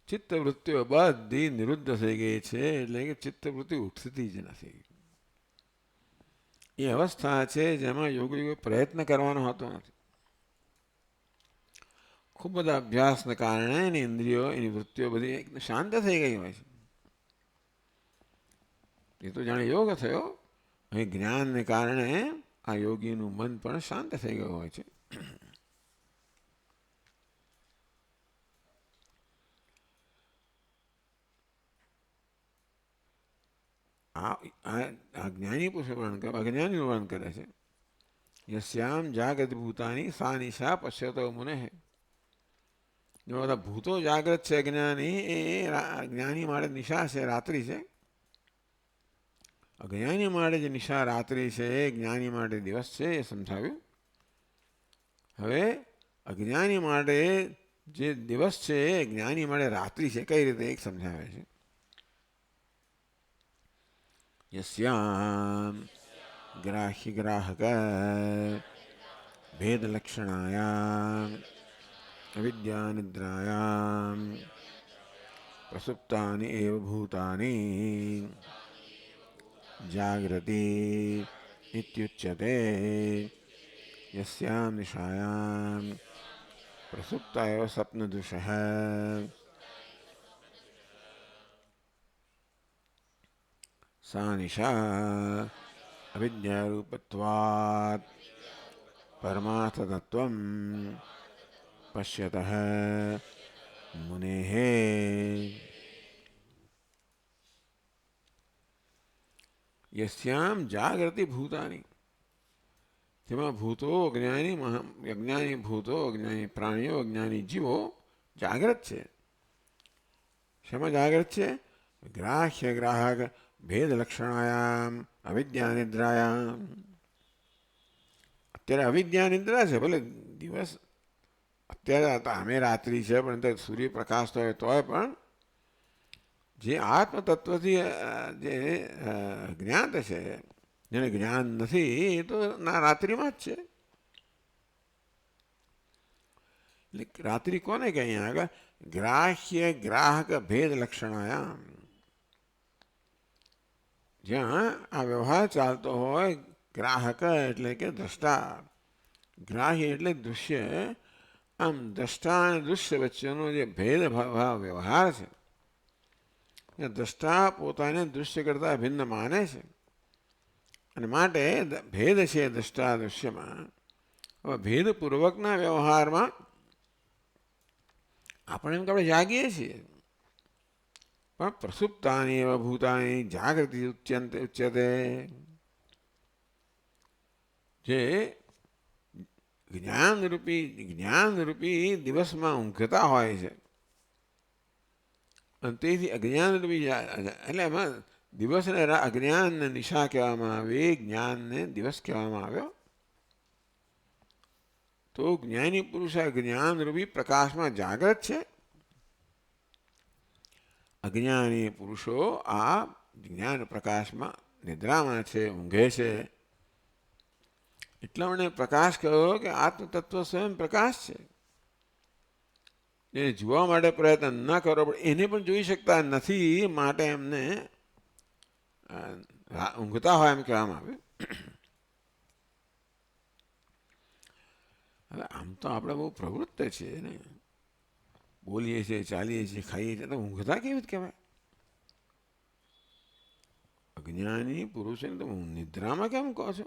ચિત્તવૃત્તિઓ બધી નિરુદ્ધ થઈ ગઈ છે, એટલે કે ચિત્તવૃત્તિ ઉઠતી જ નથી. એ અવસ્થા છે જેમાં યોગી પ્રયત્ન કરવાનો હોતો નથી. ખૂબ બધા અભ્યાસને કારણે એની ઇન્દ્રિયો, એની વૃત્તિઓ બધી એકદમ શાંત થઈ ગઈ હોય છે. એ તો જાણે યોગ થયો. અહીં જ્ઞાનને કારણે આ યોગીનું મન પણ શાંત થઈ ગયું હોય છે. આ જ્ઞાની પુરુષ વર્ણન કરે, અજ્ઞાનીનું વર્ણન કરે છે. યસ્યામ જાગૃત ભૂતાની સા નિશા પશ્યતો મુને. જો બધા ભૂતો જાગ્રત છે અજ્ઞાની, એ જ્ઞાની માટે નિશા છે, રાત્રિ છે. અજ્ઞાની માટે જે નિશા રાત્રિ છે એ જ્ઞાની માટે દિવસ છે, એ સમજાવ્યું. હવે અજ્ઞાની માટે જે દિવસ છે એ જ્ઞાની માટે રાત્રિ છે, કઈ રીતે એક સમજાવે છે. યસ્યામ ગ્રાહ્ય ગ્રાહક ભેદ લક્ષણાયામ અવિદ્યા નિદ્રાયામ પ્રસુપ્તાની એવ ભૂતાની જાગૃતિ ઇત્યુચ્યતે. યસ્યામ નિશાયામ પ્રસુપ્તા એવ સ્વપ્નદુષઃ સા નિશા અવિદ્યારૂપત્વાत् પરમાર્થતત્વં પશ્યતઃ મુનેઃ. યસ્યામ જાગૃતિ ભૂતાની, તેમાં ભૂતો અજ્ઞાની, અજ્ઞાની ભૂતો, અજ્ઞાની પ્રાણીઓ, અજ્ઞાની જીવો જાગ્રત છે. શેમાં જાગ્રત છે? ગ્રાહ્ય ગ્રાહક ભેદ લક્ષણાયામ અવિદ્યા નિદ્રાયામ. અત્યારે અવિદ્યા નિદ્રા છે, ભલે દિવસ અત્યારે અમે રાત્રિ છે, પણ સૂર્યપ્રકાશ તો તોય પણ જે આત્મતત્વથી જે જ્ઞાત છે, જેને જ્ઞાન નથી એ તો રાત્રિમાં જ છે. એટલે રાત્રિ કોને કે અહીંયા આગળ ગ્રાહ્ય ગ્રાહક ભેદ લક્ષણાયામ, જ્યાં આ વ્યવહાર ચાલતો હોય, ગ્રાહક એટલે કે દ્રષ્ટા, ગ્રાહ્ય એટલે દૃશ્ય, આમ દ્રષ્ટા અને દૃશ્ય વચ્ચેનો જે ભેદભાવ વ્યવહાર છે, દ્રષ્ટા પોતાને દૃશ્ય કરતાં ભિન્ન માને છે અને માટે ભેદ છે દ્રષ્ટા દૃશ્યમાં. હવે ભેદપૂર્વકના વ્યવહારમાં આપણે એમ કે આપણે જાગીએ છીએ, પણ પ્રસુપ્તાની એવા ભૂતાની જાગૃતિ ઉચ્યતે, જે જ્ઞાનરૂપી દિવસમાં ઊંઘતા હોય છે, અને તેથી અજ્ઞાનરૂપી એટલે એમાં દિવસને અજ્ઞાનને નિશા કહેવામાં આવી, જ્ઞાનને દિવસ કહેવામાં આવ્યો. તો જ્ઞાની પુરુષ જ્ઞાનરૂપી પ્રકાશમાં જાગૃત છે, અજ્ઞાની પુરુષો આ જ્ઞાન પ્રકાશમાં નિદ્રામાં છે, ઊંઘે છે. એટલા મને પ્રકાશ કહ્યો કે આત્મતત્વ સ્વયં પ્રકાશ છે. એને જોવા માટે પ્રયત્ન ન કરવો પડે, એને પણ જોઈ શકતા નથી, માટે એમને ઊંઘતા હોય એમ કહેવામાં આવ્યું. હવે આમ તો આપણે બહુ પ્રવૃત્ત છીએ ને, બોલીએ છીએ, ચાલીએ છીએ, ખાઈએ છીએ, તો ઊંઘતા કેવી રીતે કહેવાય? અજ્ઞાની પુરુષને તો નિદ્રામાં કેમ કહો છો?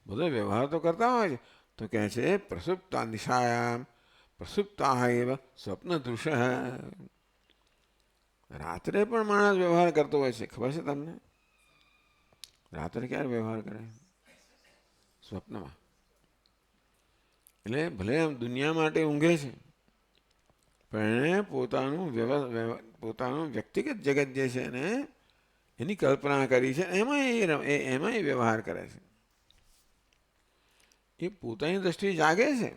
બધો વ્યવહાર તો કરતા હોય છે. તો કહે છે પ્રસુપ્તા નિશાયામ પ્રસુપ્તા એવ સ્વપ્ન દૃશ્ય. રાત્રે પણ માણસ વ્યવહાર કરતો હોય છે, ખબર છે તમને? રાત્રે ક્યારે વ્યવહાર કરે? સ્વપ્નમાં. એટલે ભલે આમ દુનિયા માટે ઊંઘે છે, પણ એણે પોતાનું વ્યક્તિગત જગત જે છે ને એની કલ્પના કરી છે, એમાં એ વ્યવહાર કરે છે. એ પોતાની દ્રષ્ટિએ જાગે છે.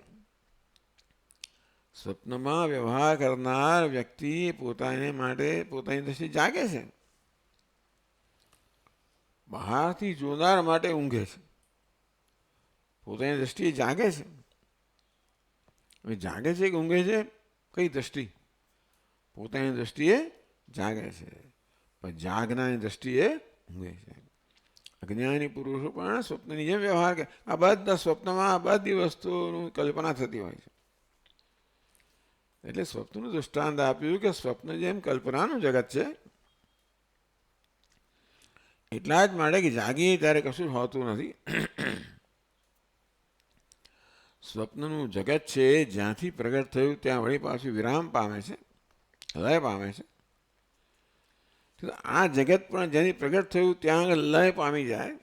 સ્વપ્નમાં વ્યવહાર કરનાર વ્યક્તિ પોતાની દ્રષ્ટિએ જાગે છે, બહારથી જોનાર માટે ઊંઘે છે, પોતાની દ્રષ્ટિએ જાગે છે. હવે જાગે છે કે ઊંઘે છે? કઈ દ્રષ્ટિ? પોતાની દ્રષ્ટિએ જાગે છે, પણ જાગનારની દ્રષ્ટિએ ઊંઘે છે. અજ્ઞાની પુરુષો પણ સ્વપ્નની જેમ વ્યવહાર કરે. આ બધા સ્વપ્નમાં આ બધી વસ્તુઓની કલ્પના થતી હોય છે. એટલે સ્વપ્નનું દૃષ્ટાંત આપ્યું કે સ્વપ્ન જેમ કલ્પનાનું જગત છે, એટલા જ માટે કે જાગીએ ત્યારે કશું હોતું નથી. સ્વપ્નનું જગત છે જ્યાંથી પ્રગટ થયું ત્યાં વળી પાછું વિરામ પામે છે, લય પામે છે. આ જગત પણ જ્યાંથી પ્રગટ થયું ત્યાં આગળ લય પામી જાય.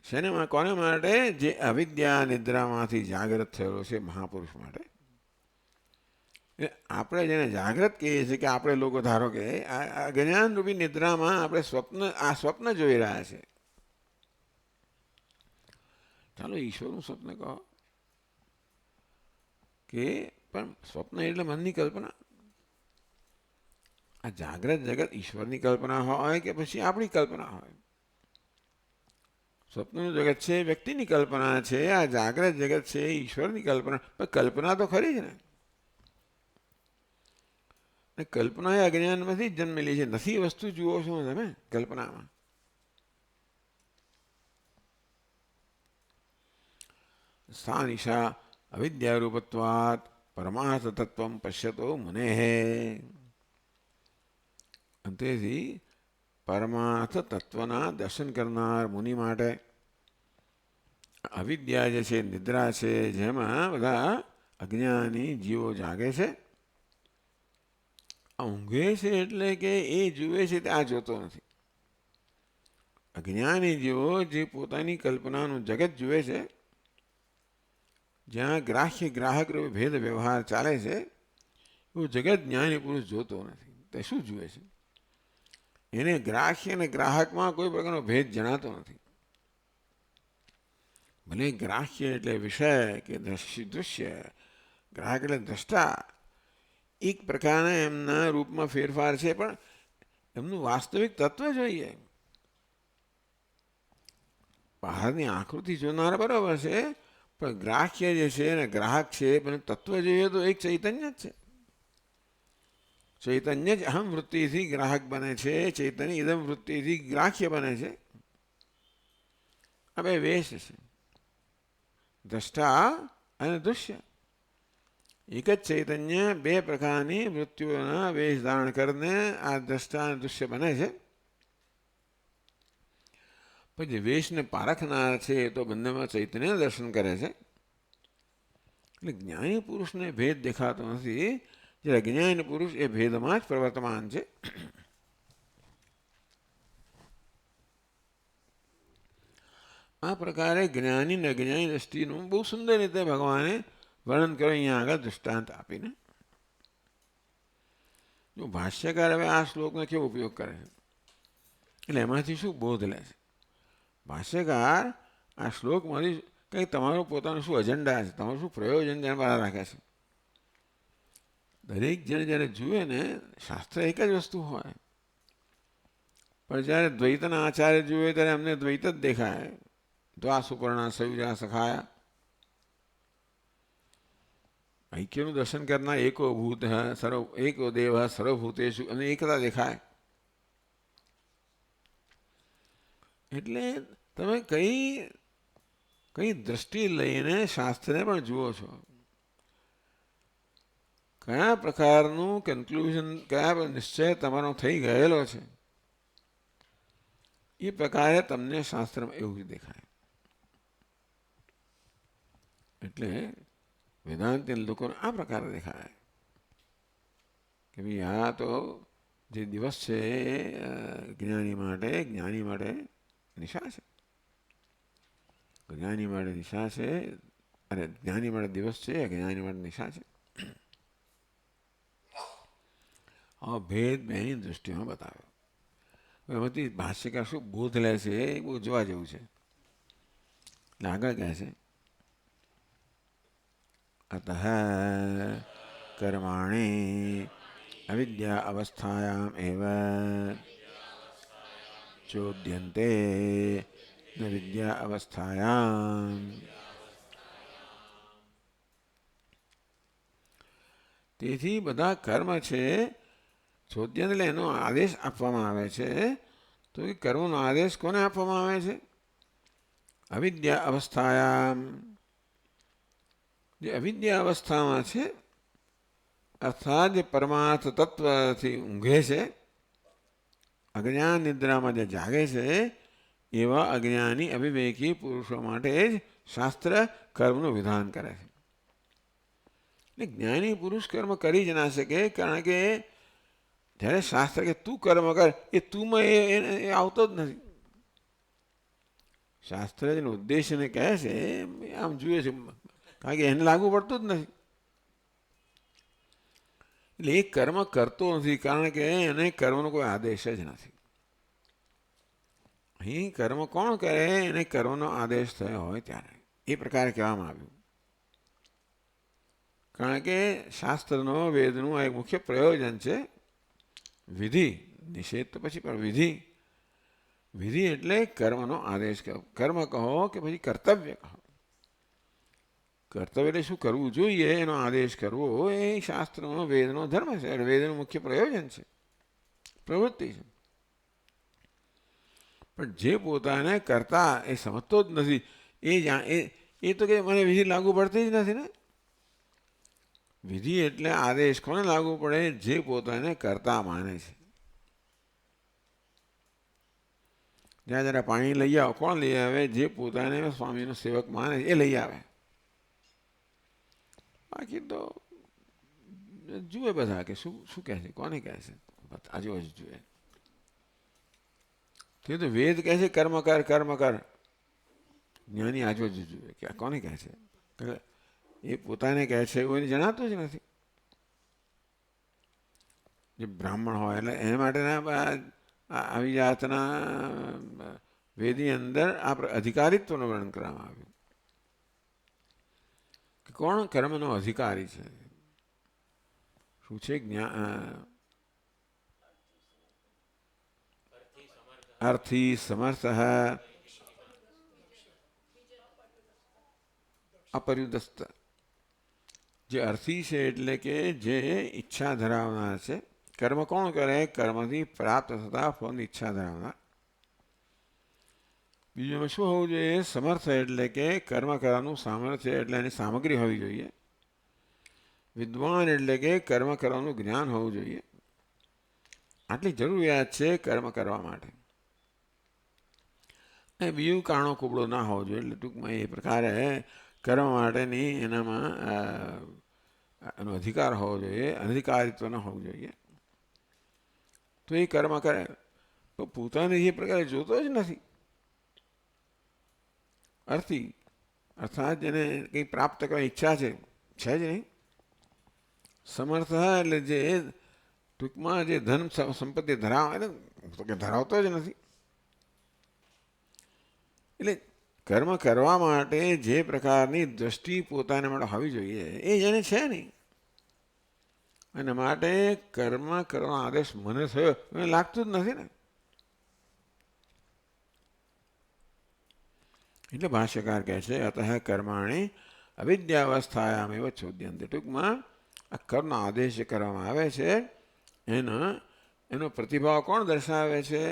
શેને કોને માટે? જે અવિદ્યા નિદ્રામાંથી જાગૃત થયેલો છે મહાપુરુષ માટે. આપણે જેને જાગૃત કહીએ છીએ કે આપણે લોકો ધારો કે આ જ્ઞાનરૂપી નિદ્રામાં આપણે સ્વપ્ન જોઈ રહ્યા છે. ચાલો ઈશ્વરનું સ્વપ્ન કહો કે, પણ સ્વપ્ન એટલે મનની કલ્પના. આ જાગ્રત જગત ઈશ્વરની કલ્પના હોય કે પછી આપણી કલ્પના હોય. સ્વપ્નનું જગત છે વ્યક્તિની કલ્પના છે, આ જાગ્રત જગત છે ઈશ્વરની કલ્પના. પણ કલ્પના તો ખરી જ ને. કલ્પના એ અજ્ઞાનમાંથી જ જન્મેલી છે. નથી વસ્તુ જુઓ છો તમે કલ્પનામાં. સા નિશા અવિદ્યારૂપત્વાત પરમાર્થ તત્વમ પશ્યતો મુનેઃ. તેથી પરમાર્થ તત્વના દર્શન કરનાર મુનિ માટે અવિદ્યા જે છે, નિદ્રા છે, જેમાં બધા અજ્ઞાની જીવો જાગે છે. આ ઊંઘે છે એટલે કે એ જુએ છે તે આ જોતો નથી. અજ્ઞાની જીવો જે પોતાની કલ્પનાનું જગત જુએ છે, જ્યાં ગ્રાહ્ય ગ્રાહક રૂપે ભેદ વ્યવહાર ચાલે છે, એવું જગત જ્ઞાની પુરુષ જોતો નથી. તે શું જુએ છે? એને ગ્રાહ્ય અને ગ્રાહકમાં કોઈ પ્રકારનો ભેદ જણાતો નથી. ભલે ગ્રાહ્ય એટલે વિષય કે દૃશ્ય, ગ્રાહક એટલે દ્રષ્ટા, એક પ્રકારના એમના રૂપમાં ફેરફાર છે, પણ એમનું વાસ્તવિક તત્વ જોઈએ. બહારની આકૃતિ જોનાર બરાબર છે, પણ ગ્રાહ્ય જે છે અને ગ્રાહક છે પણ તત્વ જોઈએ તો એક ચૈતન્ય જ છે. ચૈતન્ય જ અહમ વૃત્તિથી ગ્રાહક બને છે, ચૈતન્ય ઇદમ વૃત્તિથી ગ્રાહ્ય બને છે. આ બે વેશ છે, દ્રષ્ટા અને દૃશ્ય. એક જ ચૈતન્ય બે પ્રકારની વૃત્તિઓના વેશ ધારણ કરીને આ દ્રષ્ટા અને દૃશ્ય બને છે. પછી વેશને પારખનાર છે તો બંનેમાં ચૈતન્ય દર્શન કરે છે. એટલે જ્ઞાની પુરુષને ભેદ દેખાતો નથી, જ્યારે અજ્ઞાની પુરુષ એ ભેદમાં જ પ્રવર્તમાન છે. આ પ્રકારે જ્ઞાની અને અજ્ઞાની દ્રષ્ટિનું બહુ સુંદર રીતે ભગવાને વર્ણન કર્યું અહીંયા આગળ દૃષ્ટાંત આપીને. જો ભાષ્યકાર હવે આ શ્લોકનો કેવો ઉપયોગ કરે છે, એટલે એમાંથી શું બોધ લે છે? ભાષ્યકાર આ શ્લોકમાંથી કંઈક તમારું પોતાનું શું એજન્ડા છે, તમારું શું પ્રયોજન જેને બહાર રાખે છે. દરેક જણ જ્યારે જુએ ને, શાસ્ત્ર એક જ વસ્તુ હોય, પણ જ્યારે દ્વૈતના આચાર્ય જુએ ત્યારે એમને દ્વૈત જ દેખાય. દ્વા સુપર્ણા સયુજા સખાયા, ઐક્યનું દર્શન કરનાર એકો ભૂત સર્વ એકો દેવ સર્વભૂતેષુ અને એકતા દેખાય. એટલે તમે કઈ દ્રષ્ટિ લઈને શાસ્ત્રને પણ જુઓ છો, કયા પ્રકારનું કન્ક્લુઝન, કયા નિશ્ચય તમારો થઈ ગયેલો છે, એ પ્રકારે તમને શાસ્ત્રમાં એવું જ દેખાય. એટલે વેદાંતી લોકોને આ પ્રકારે દેખાય કે ભાઈ આ તો જે દિવસ છે જ્ઞાની માટે નિશા છે. જ્ઞાની માટે નિશા છે, અને જ્ઞાની માટે દિવસ છે, અજ્ઞાની માટે નિશા છે. આ ભેદ બેની દૃષ્ટિમાં બતાવ્યો. એમાંથી ભાષ્યકાર શું બોધ લે છે એ બહુ જોવા જેવું છે. એટલે આગળ કહે છે, અતઃ કર્માણि અવિદ્યા અવસ્થાયામ એવ ચોદ્યન્તે ન વિદ્યા અવસ્થાયામ. તેથી બધા કર્મ છે, ચોદ્યંત એટલે એનો આદેશ આપવામાં આવે છે. તો એ કર્મનો આદેશ કોને આપવામાં આવે છે? અવિદ્યા અવસ્થાયામ. જે અવિદ્યા અવસ્થામાં છે, અર્થાત જે પરમાર્થ તત્વથી ઊંઘે છે, અજ્ઞાન નિદ્રામાં જે જાગે છે, એવા અજ્ઞાની અવિવેકી પુરુષો માટે જ શાસ્ત્ર કર્મનું વિધાન કરે છે. એટલે જ્ઞાની પુરુષ કર્મ કરી જ ના શકે, કારણ કે જ્યારે શાસ્ત્ર કે તું કર્મ કર, એ તુંમાં એ આવતો જ નથી. શાસ્ત્ર જેનો ઉદ્દેશ્યને કહે છે આમ જુએ છે, કારણ કે એને લાગુ પડતું જ નથી. એટલે એ કર્મ કરતો નથી, કારણ કે એને કર્મનો કોઈ આદેશ જ નથી. અહીં કર્મ કોણ કરે? એને કર્મનો આદેશ થયો હોય ત્યારે એ પ્રકારે કહેવામાં આવ્યું. કારણ કે શાસ્ત્રનો, વેદનું એક મુખ્ય પ્રયોજન છે વિધિ. નિષેધ તો પછી, પણ વિધિ એટલે કર્મનો આદેશ કહો. કર્મ કહો કે પછી કર્તવ્ય કહો. કર્તવ્ય એટલે શું કરવું જોઈએ એનો આદેશ કરવો, એ શાસ્ત્રનો, વેદનો ધર્મ છે, વેદનું મુખ્ય પ્રયોજન છે, પ્રવૃત્તિ છે. પણ જે પોતાને કરતા એ સમજતો જ નથી, એ તો કે મને વિધિ લાગુ પડતી જ નથી ને. વિધિ એટલે આદેશ કોને લાગુ પડે? જે પોતાને કરતા માને છે. જ્યાં જરા પાણી લઈ આવો, કોણ લઈ આવે? જે પોતાને સ્વામીનો સેવક માને એ લઈ આવે. બાકી તો જુએ બધા કે શું શું કહે છે, કોને કહે છે, આજુબાજુ જુએ. તે તો વેદ કહે છે કર્મ કર, કર્મ કર. જ્ઞાની આજુબાજુ જુએ કે આ કોને કહે છે. એ પોતાને કહે છે એવું એને જણાતું જ નથી. જે બ્રાહ્મણ હોય એટલે એના માટેના આવી જાતના વેદની અંદર આ અધિકારીત્વનું વર્ણન કરવામાં આવ્યું કે કોણ કર્મનો અધિકારી છે. શું છે? અર્થી સમર્થ અપર્યુદસ્ત. જે અર્થી છે એટલે કે જે ઈચ્છા ધરાવનાર છે. કર્મ કોણ કરે? કર્મથી પ્રાપ્ત થતા ફળની ઈચ્છા ધરાવનાર. બીજું એમાં શું હોવું જોઈએ? સમર્થ એટલે કે કર્મ કરવાનું સામર્થ્ય એટલે એની સામગ્રી હોવી જોઈએ. વિદ્વાન એટલે કે કર્મ કરવાનું જ્ઞાન હોવું જોઈએ. આટલી જરૂરિયાત છે કર્મ કરવા માટે. એ બીજું કારણો કુબળો ના હોવો જોઈએ. એટલે ટૂંકમાં એ પ્રકારે કર્મ માટેની એનામાં એનો અધિકાર હોવો જોઈએ, અધિકારિત્વ ન હોવું જોઈએ. તો એ કર્મ કરે તો પોતાને એ પ્રકારે જોતો જ નથી. અર્થી અર્થાત જેને કંઈ પ્રાપ્ત કરવાની ઈચ્છા છે જ નહીં. સમર્થ એટલે જે ટૂંકમાં જે ધન સંપત્તિ ધરાવતો જ નથી. એટલે કર્મ કરવા માટે જે પ્રકારની દ્રષ્ટિ પોતાને માટે હોવી જોઈએ એ જેને છે નહીં. અને માટે કર્મ કરવાનો આદેશ મને થયો મને લાગતું જ નથી ને. એટલે ભાષ્યકાર કહે છે અતઃ કર્માણી અવિદ્યાવસ્થાયામ એવ ચોદ્યંતે. ટૂંકમાં આ કર્મનો આદેશ જે કરવામાં આવે છે એનો પ્રતિભાવ કોણ દર્શાવે છે?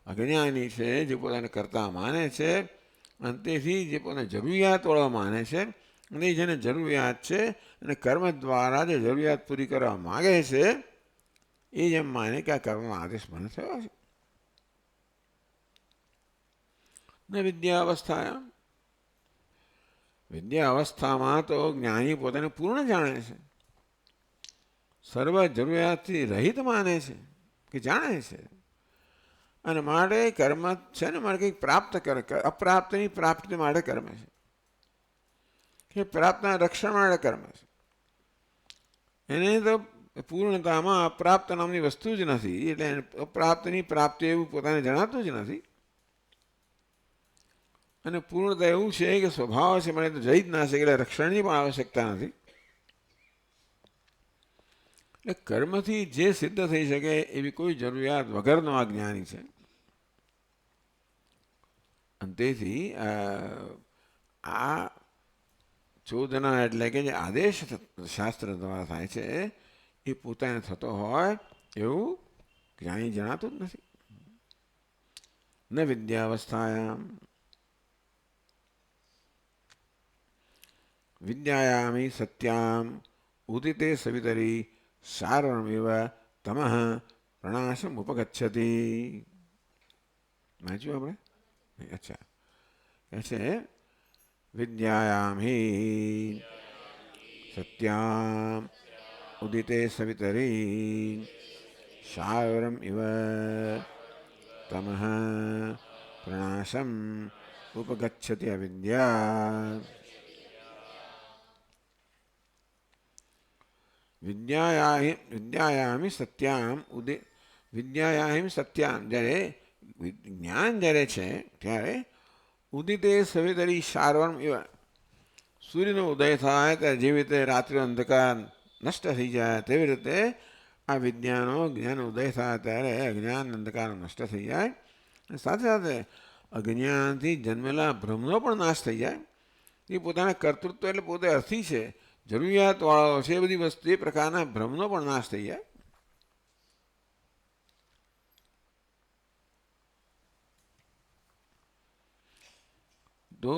અજ્ઞાની છે, જે પોતાને કરતા માને છે. અને તેથી જે પોતાને જરૂરિયાતવાળો માને છે અને જેને જરૂરિયાત છે અને કર્મ દ્વારા જે જરૂરિયાત પૂરી કરવા માગે છે એ જેમ માને કે આ કર્મનો આદેશ મને થયો છે. ને વિદ્યાવસ્થાયામ, વિદ્યા અવસ્થામાં તો જ્ઞાની પોતાને પૂર્ણ જાણે છે, સર્વ જરૂરિયાતથી રહિત માને છે કે જાણે છે. અને માટે કર્મ છે ને મારે કંઈક પ્રાપ્ત કરે, અપ્રાપ્તની પ્રાપ્તિ માટે કર્મ છે કે પ્રાપ્તના રક્ષણ માટે કર્મ છે. એને તો પૂર્ણતામાં અપ્રાપ્ત નામની વસ્તુ જ નથી. એટલે અપ્રાપ્તની પ્રાપ્તિ એવું પોતાને જણાતું જ નથી. અને પૂર્ણતા એવું છે કે સ્વભાવ છે મને તો જઈ જ ના શકે, એટલે રક્ષણની પણ આવશ્યકતા નથી. એટલે કર્મથી જે સિદ્ધ થઈ શકે એવી કોઈ જરૂરિયાત વગરનો આ જ્ઞાની છે. અને તેથી આ ચોદના એટલે કે જે આદેશ શાસ્ત્ર દ્વારા થાય છે એ પોતાને થતો હોય એવું જ્ઞાની જણાતું જ નથી. ન વિદ્યાવસ્થાયામ વિદ્યાયામી સત્યામ ઉદિતે સવિતરી સારણમેવ તમઃ પ્રણાશમ ઉપગચ્છતિ. વાંચ્યું આપણે? અચ્છા, કહે છે વિદ્યાયામ હિ સત્યામ ઉદિતે સવિતરી સારમ ઇવ તમઃ પ્રણાશમ ઉપગચ્છતિ અવિદ્યા. વિદ્યાયામી સત્યામ વિદ્યાયામી સત્યામ, જ્યારે જ્ઞાન જ્યારે છે ત્યારે ઉદિતે સવિતરી સારવર્મ એવા સૂર્યનો ઉદય થાય ત્યારે જેવી રીતે રાત્રિ અંધકાર નષ્ટ થઈ જાય તેવી રીતે આ વિદ્યાનો જ્ઞાન ઉદય થાય ત્યારે અજ્ઞાન અંધકાર નષ્ટ થઈ જાય. સાથે સાથે અજ્ઞાનથી જન્મેલા ભ્રમનો પણ નાશ થઈ જાય. એ પોતાના કર્તૃત્વ એટલે પોતે અર્થી છે, જરૂરિયાતવાળો છે, એ બધી વસ્તુ એ પ્રકારના ભ્રમનો પણ નાશ થઈ જાય. તો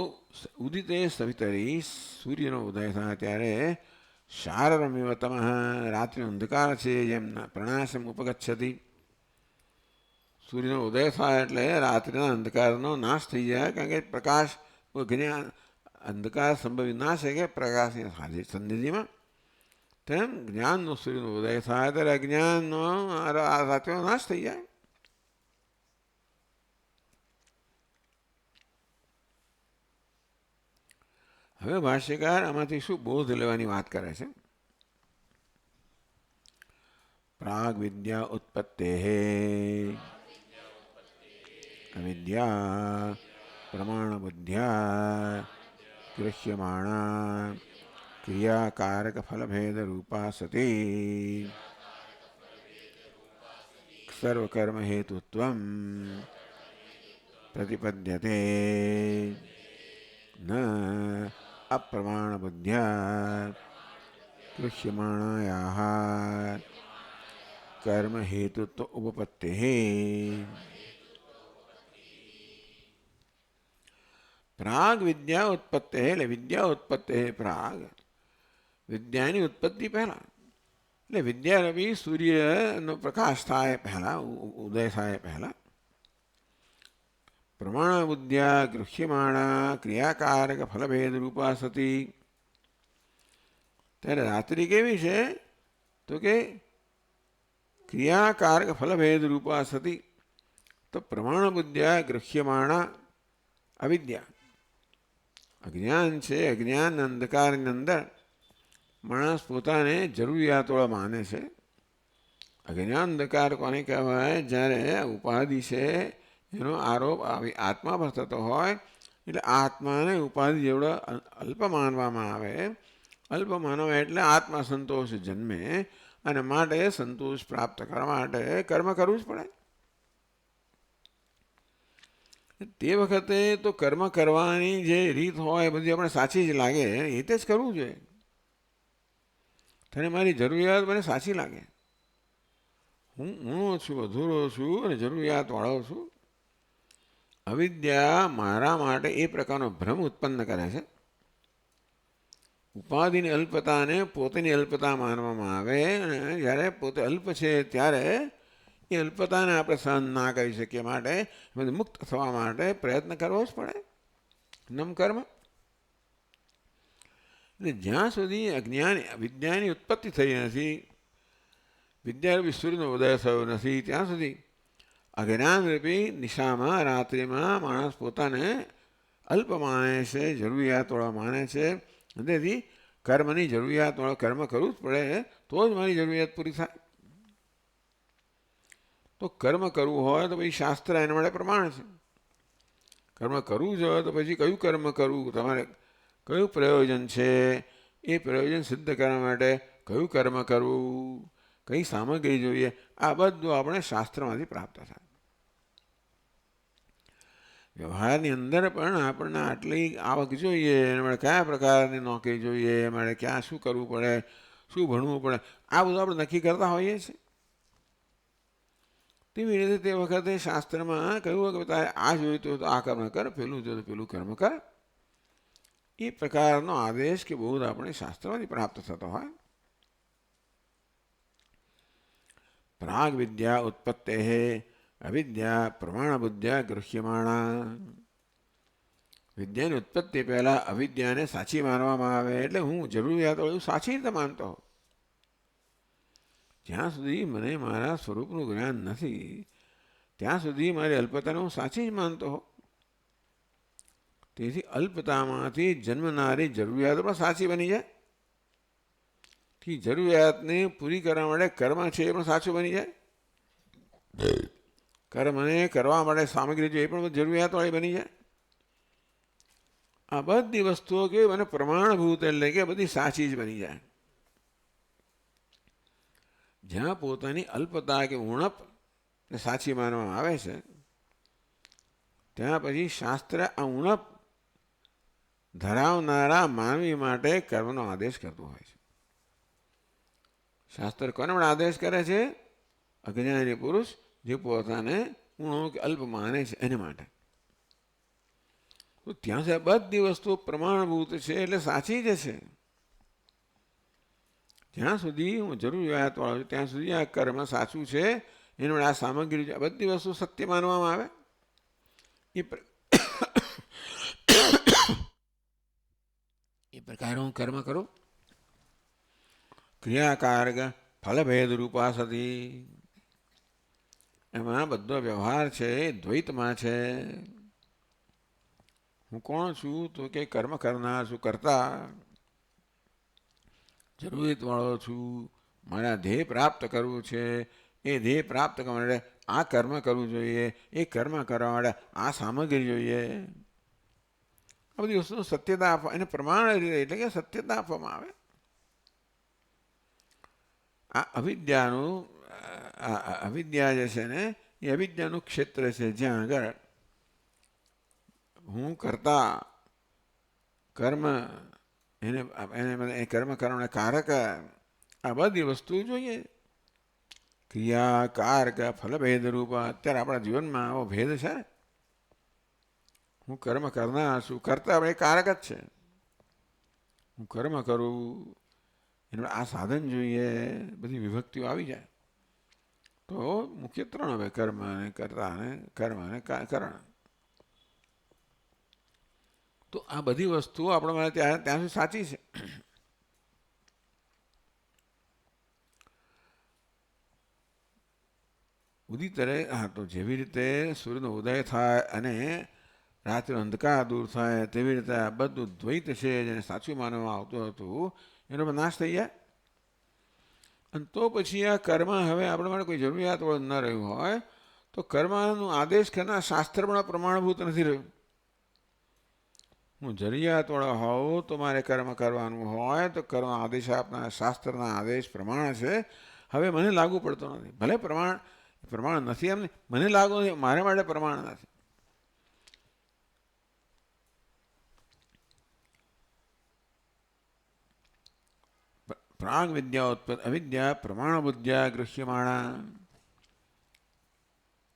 ઉદિતે સવિતરી સૂર્યનો ઉદય થાય ત્યારે શારરમેવ તમઃ રાત્રિનો અંધકાર છે જેમ પ્રણાશમ ઉપગચ્છતિ. સૂર્યનો ઉદય થાય એટલે રાત્રિના અંધકારનો નાશ થઈ જાય, કારણ કે પ્રકાશ જ્ઞાન અંધકાર સંભવી ના શકે પ્રકાશની સન્નિધિમાં. તેમ જ્ઞાનનો સૂર્યનો ઉદય થાય ત્યારે અજ્ઞાનનો રાત્રિનો નાશ થઈ જાય. હવે ભાષ્યકાર આમાંથી શું બોધ લેવાની વાત કરે છે? प्राग विद्या उत्पत्तेः अविद्या प्रमाण बुद्ध्या गृह्यमाणा क्रियाकारक फलभेद रूपा सती सर्वकर्म हेतुत्वं प्रतिपद्यते न अप्रमाण बुद्ध्या गृह्यमाणायाः कर्म हेतुत्व उपपत्तेः। प्राग विद्या उत्पत्ति है એટલે વિદ્યા ઉત્પત્તિ है प्राग વિદ્યાની ઉત્પત્તિ પહેલા એટલે વિદ્યારૂપી સૂર્યનો પ્રકાશ થાય પહેલા ઉદય થાય પહેલા પ્રમાણ બુદ્ધ્યા ગૃહ્યમાણા ક્રિયાકારક ફલભેદ રૂપા સતી ત્યારે રાત્રિ કેવી છે તો કે ક્રિયાકારક ફલભેદ રૂપા સતી તો પ્રમાણ બુદ્ધ્યા ગૃહ્યમાણા અવિદ્યા અજ્ઞાન છે અજ્ઞાન અંધકારની અંદર માણસ પોતાને જરૂરિયાતોળા માને છે અજ્ઞાન અંધકાર કોને કહેવાય જ્યારે ઉપાધિ છે એનો આરોપ આત્મા પર થતો હોય એટલે આત્માને ઉપાધિ જેવડો અલ્પ માનવામાં આવે અલ્પ માનવા એટલે આત્મા સંતોષ જન્મે અને માટે સંતોષ પ્રાપ્ત કરવા માટે કર્મ કરવું જ પડે તે વખતે તો કર્મ કરવાની જે રીત હોય બધી આપણે સાચી જ લાગે એ રીતે જ કરવું જોઈએ તને મારી જરૂરિયાત મને સાચી લાગે હું ઊણો છું અધૂરો છું અને જરૂરિયાતવાળો છું અવિદ્યા મારા માટે એ પ્રકારનો ભ્રમ ઉત્પન્ન કરે છે ઉપાધિની અલ્પતાને પોતાની અલ્પતા માનવામાં આવે અને જ્યારે પોતે અલ્પ છે ત્યારે એ અલ્પતાને આપણે સહન ના કરી શકીએ માટે મુક્ત થવા માટે પ્રયત્ન કરવો જ પડે નમ કર્મ એટલે જ્યાં સુધી અજ્ઞાન વિદ્યાની ઉત્પત્તિ થઈ નથી વિદ્યારૂપી સૂર્યનો ઉદય થયો નથી ત્યાં સુધી અજ્ઞાનરૂપી નિશામાં રાત્રિમાં માણસ પોતાને અલ્પ માને છે જરૂરિયાતવાળા માને છે તેથી કર્મની જરૂરિયાતવાળા કર્મ કરવું જ પડે તો જ મારી જરૂરિયાત પૂરી થાય તો કર્મ કરવું હોય તો પછી શાસ્ત્ર એના માટે પ્રમાણ છે કર્મ કરવું જ હોય તો પછી કયું કર્મ કરવું તમારે કયું પ્રયોજન છે એ પ્રયોજન સિદ્ધ કરવા માટે કયું કર્મ કરવું કઈ સામગ્રી જોઈએ આ બધું આપણે શાસ્ત્રમાંથી પ્રાપ્ત થાય વ્યવહારની અંદર પણ આપણને આટલી આવક જોઈએ એના માટે કયા પ્રકારની નોકરી જોઈએ એ માટે ક્યાં શું કરવું પડે શું ભણવું પડે આ બધું આપણે નક્કી કરતા હોઈએ છીએ તેવી રીતે તે વખતે શાસ્ત્રમાં કહ્યું કે તારે આ જોઈતું તો આ કર્મ કર પેલું જોઈતું પેલું કર્મ કર એ પ્રકારનો આદેશ કે બોધ આપણે શાસ્ત્રમાંથી પ્રાપ્ત થતો હોય प्राग विद्या उत्पत्ते अविद्या प्रमाण बुद्ध्या गृह्यमाणा विद्याની ઉત્પત્તિ પહેલા અવિદ્યાને સાચી માનવામાં આવે એટલે હું જરૂરિયાતો સાચી રીતે માનતો હોઉં જ્યાં સુધી મને મારા સ્વરૂપનું જ્ઞાન નથી ત્યાં સુધી મારી અલ્પતાને હું સાચી જ માનતો હોઉં તેથી અલ્પતામાંથી જન્મનારી જરૂરિયાતો પણ સાચી બની જાય જરૂરિયાતને પૂરી કરવા માટે કર્મ છે એ પણ સાચું બની જાય કર્મને કરવા માટે સામગ્રી છે એ પણ જરૂરિયાતવાળી બની જાય આ બધી વસ્તુઓ કે મને પ્રમાણભૂત એટલે કે બધી સાચી જ બની જાય જ્યાં પોતાની અલ્પતા કે ઉણપ ને સાચી માનવામાં આવે છે ત્યાં પછી શાસ્ત્ર આ ઉણપ ધરાવનારા માનવી માટે કર્મનો આદેશ કરતું હોય છે શાસ્ત્ર કોને પણ આદેશ કરે છે અજ્ઞાની પુરુષ જે પોતાને ઊણો કે અલ્પ માને છે એને માટે તો ત્યાં સુધી બધી વસ્તુઓ પ્રમાણભૂત છે એટલે સાચી જ છે જ્યાં સુધી હું જરૂરિયાતવાળો છું ત્યાં સુધી આ કર્મ સાચું છે એની વડે આ સામગ્રી છે બધી વસ્તુ સત્ય માનવામાં આવે એ પ્રકારે હું કર્મ કરું ક્રિયાકારક ફલભેદ રૂપા સતી એમાં બધો વ્યવહાર છે દ્વૈતમાં છે હું કોણ છું તો કે કર્મ કરનાર છું કરતા જરૂરિયાતવાળો છું મારે આ ધ્યેય પ્રાપ્ત કરવું છે, એ ધ્યેય પ્રાપ્ત કરવા માટે આ કર્મ કરવું જોઈએ, એ કર્મ કરવા માટે આ સામગ્રી જોઈએ. આ બધી વસ્તુ સત્યતા આપવા, એને પ્રમાણ એટલે કે સત્યતા આપવામાં આવે. આ અવિદ્યાનું અવિદ્યા જે છે ને એ અવિદ્યાનું ક્ષેત્ર છે, જ્યાં આગળ હું કરતા કર્મ એને એને કર્મ કરવાના કારક આ બધી વસ્તુ જોઈએ. ક્રિયા કારક ફલભેદ રૂપ અત્યારે આપણા જીવનમાં આવો ભેદ છે. હું કર્મ કરનાર છું, કરતા એ કારક જ છે. હું કર્મ કરું એનું આ સાધન જોઈએ, બધી વિભક્તિઓ આવી જાય તો મુખ્ય ત્રણ હવે કર્મ અને કર્તા અને કર્મ અને કરણ. તો આ બધી વસ્તુઓ આપણા માટે ત્યાં સુધી સાચી છે. ઉદિત રહે. હા, તો જેવી રીતે સૂર્યનો ઉદય થાય અને રાત્રે અંધકાર દૂર થાય તેવી રીતે આ બધું દ્વૈત છે જેને સાચું માનવામાં આવતું હતું એનો નાશ થઈ જાય. અને તો પછી આ કર્મ હવે આપણા માટે કોઈ જરૂરિયાત ન રહ્યું હોય તો કર્મનો આદેશ કરનાર શાસ્ત્ર પણ પ્રમાણભૂત નથી રહ્યું. હું જરૂરિયાતવાળો હોઉં તો મારે કર્મ કરવાનું હોય તો કર્મ આદેશ આપના શાસ્ત્રના આદેશ પ્રમાણ છે, હવે મને લાગુ પડતો નથી. ભલે પ્રમાણ નથી એમ મને લાગુ નથી, મારા માટે પ્રમાણ નથી. પ્રાગ વિદ્યા ઉત્પત્તિ અવિદ્યા પ્રમાણ બુદ્ધ્યા ગૃહ્યમાણા.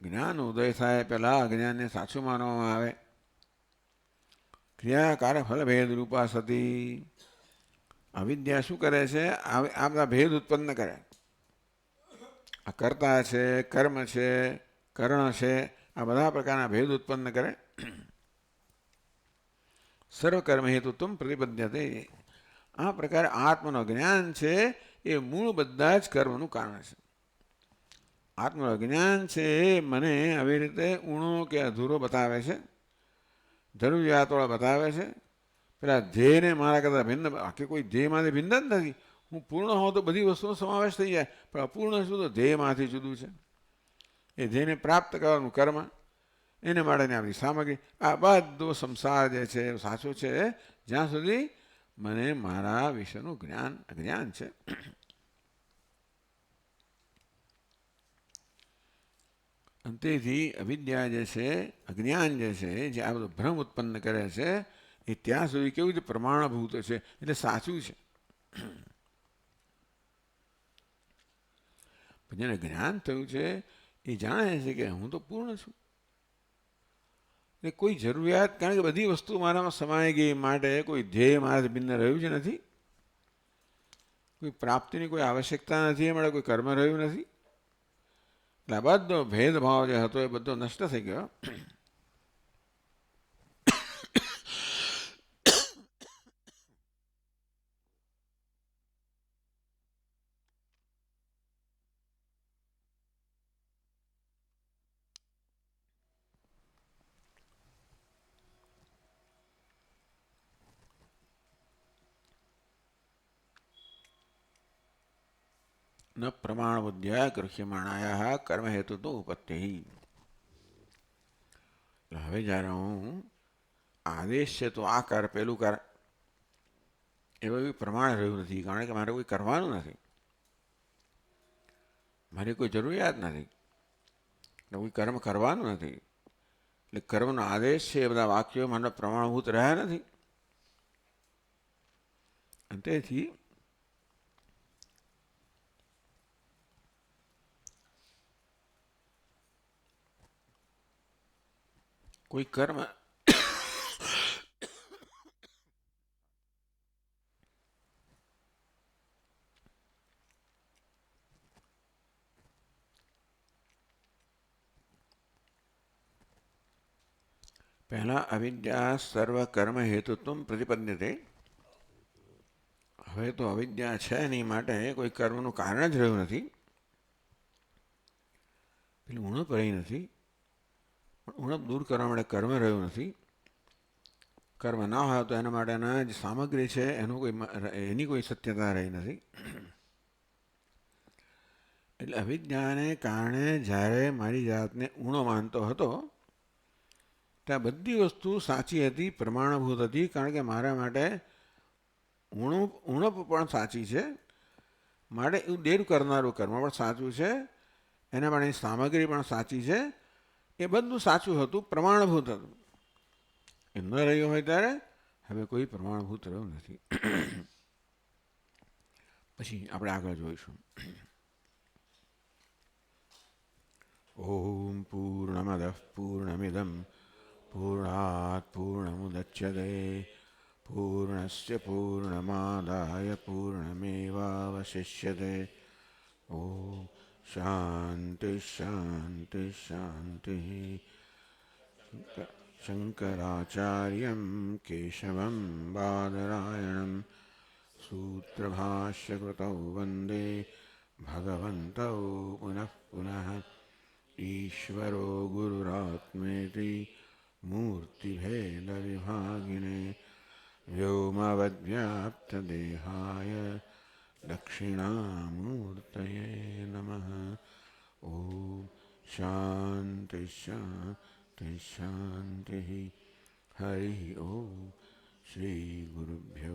જ્ઞાન ઉદય થાય પહેલાં અજ્ઞાનને સાચું માનવામાં આવે. ક્રિયાકારક ફલભેદ રૂપા સતી. અવિદ્યા શું કરે છે? આ બધા ભેદ ઉત્પન્ન કરે. આ કર્તા છે, કર્મ છે, કરણ છે, આ બધા પ્રકારના ભેદ ઉત્પન્ન કરે. સર્વકર્મ હેતુત્વમ પ્રતિપદ્યતે. આ પ્રકારે આત્મનું જ્ઞાન છે એ મૂળ બધા જ કર્મનું કારણ છે. આત્મનું જ્ઞાન છે એ મને આવી રીતે ઊણો કે અધૂરો બતાવે છે, જરૂરિયાતવાળો બતાવે છે. પેલા ધ્યેયને મારા કરતાં ભિન્ન, આખી કોઈ ધ્યેયમાંથી ભિન્ન જ નથી. હું પૂર્ણ હોઉં તો બધી વસ્તુનો સમાવેશ થઈ જાય, પણ અપૂર્ણ શું તો ધ્યેયમાંથી જુદું છે. એ ધ્યેયને પ્રાપ્ત કરવાનું કર્મ, એને માટેની આપણી સામગ્રી, આ બધો સંસાર જે છે સાચું છે જ્યાં સુધી મને મારા વિશેનું જ્ઞાન છે. અંતેથી અવિદ્યા જે છે, અજ્ઞાન જે છે, જે આ બધો ભ્રમ ઉત્પન્ન કરે છે એ ત્યાં સુધી કેવું છે? પ્રમાણભૂત છે, એટલે સાચું છે. જેને જ્ઞાન થયું છે એ જાણે છે કે હું તો પૂર્ણ છું. કોઈ જરૂરિયાત, કારણ કે બધી વસ્તુ મારામાં સમાઈ ગઈ માટે કોઈ ધ્યેય મારાથી ભિન્ન રહ્યું જ નથી. કોઈ પ્રાપ્તિની કોઈ આવશ્યકતા નથી, એ માટે કોઈ કર્મ રહ્યું નથી. એટલે આ બધો ભેદભાવ જે હતો એ બધો નષ્ટ થઈ ગયો. ન પ્રમાણ બુદ્ધ્યા ગૃહ્યમાણાયા કર્મ હેતુ તો ઉપત્તિ. હવે જ્યારે હું આદેશ છે તો આ કર, પેલું કર, એવું પ્રમાણ રહ્યું નથી. કારણ કે મારે કોઈ કરવાનું નથી, મારી કોઈ જરૂરિયાત નથી, કોઈ કર્મ કરવાનું નથી. એટલે કર્મનો આદેશ છે એ બધા વાક્યો મારા પ્રમાણભૂત રહ્યા નથી. અને તેથી કોઈ કર્મ પહેલાં અવિદ્યા સર્વ કર્મ હેતુત્વ પ્રતિપદ્યતે. હવે તો અવિદ્યા છે નહીં માટે કોઈ કર્મનું કારણ જ રહ્યું નથી. પેલું ઉણપ રહી નથી, પણ ઉણપ દૂર કરવા માટે કર્મ રહ્યું નથી. કર્મ ના હોય તો એના માટેના જે સામગ્રી છે એની કોઈ સત્યતા રહી નથી. એટલે અવિદ્યાને કારણે જ્યારે મારી જાતને ઊણો માનતો હતો ત્યાં બધી વસ્તુ સાચી હતી, પ્રમાણભૂત હતી, કારણ કે મારા માટે ઉણપ પણ સાચી છે, માટે એવું દેર કરનારું કર્મ પણ સાચું છે, એના માટેની સામગ્રી પણ સાચી છે, એ બધું સાચું હતું, પ્રમાણભૂત હતું. એ ન રહ્યું હોય ત્યારે હવે કોઈ પ્રમાણભૂત રહ્યું નથી. પછી આપણે આગળ જોઈશું. ઓમ પૂર્ણમદઃ પૂર્ણમિદં પૂર્ણાત પૂર્ણમુદચ્યતે પૂર્ણસ્ય પૂર્ણમાદાય પૂર્ણમેવાવશિષ્યતે. ઓમ શાંતિ શાંતિ શાંતિ. શંકરાચાર્યં કેશવં બાદરાયણં सूत्रभाष्यकृतौ वन्दे भगवन्तौ पुनः पुनः. ईश्वरो गुरुरात्मेति मूर्तिभेदविभागिने व्योमवद्व्याप्तदेहाय दक्षिणामूर्तये नमः. ॐ शान्ति शान्ति शान्तिः. हरिः ॐ. श्रीगुरुभ्यो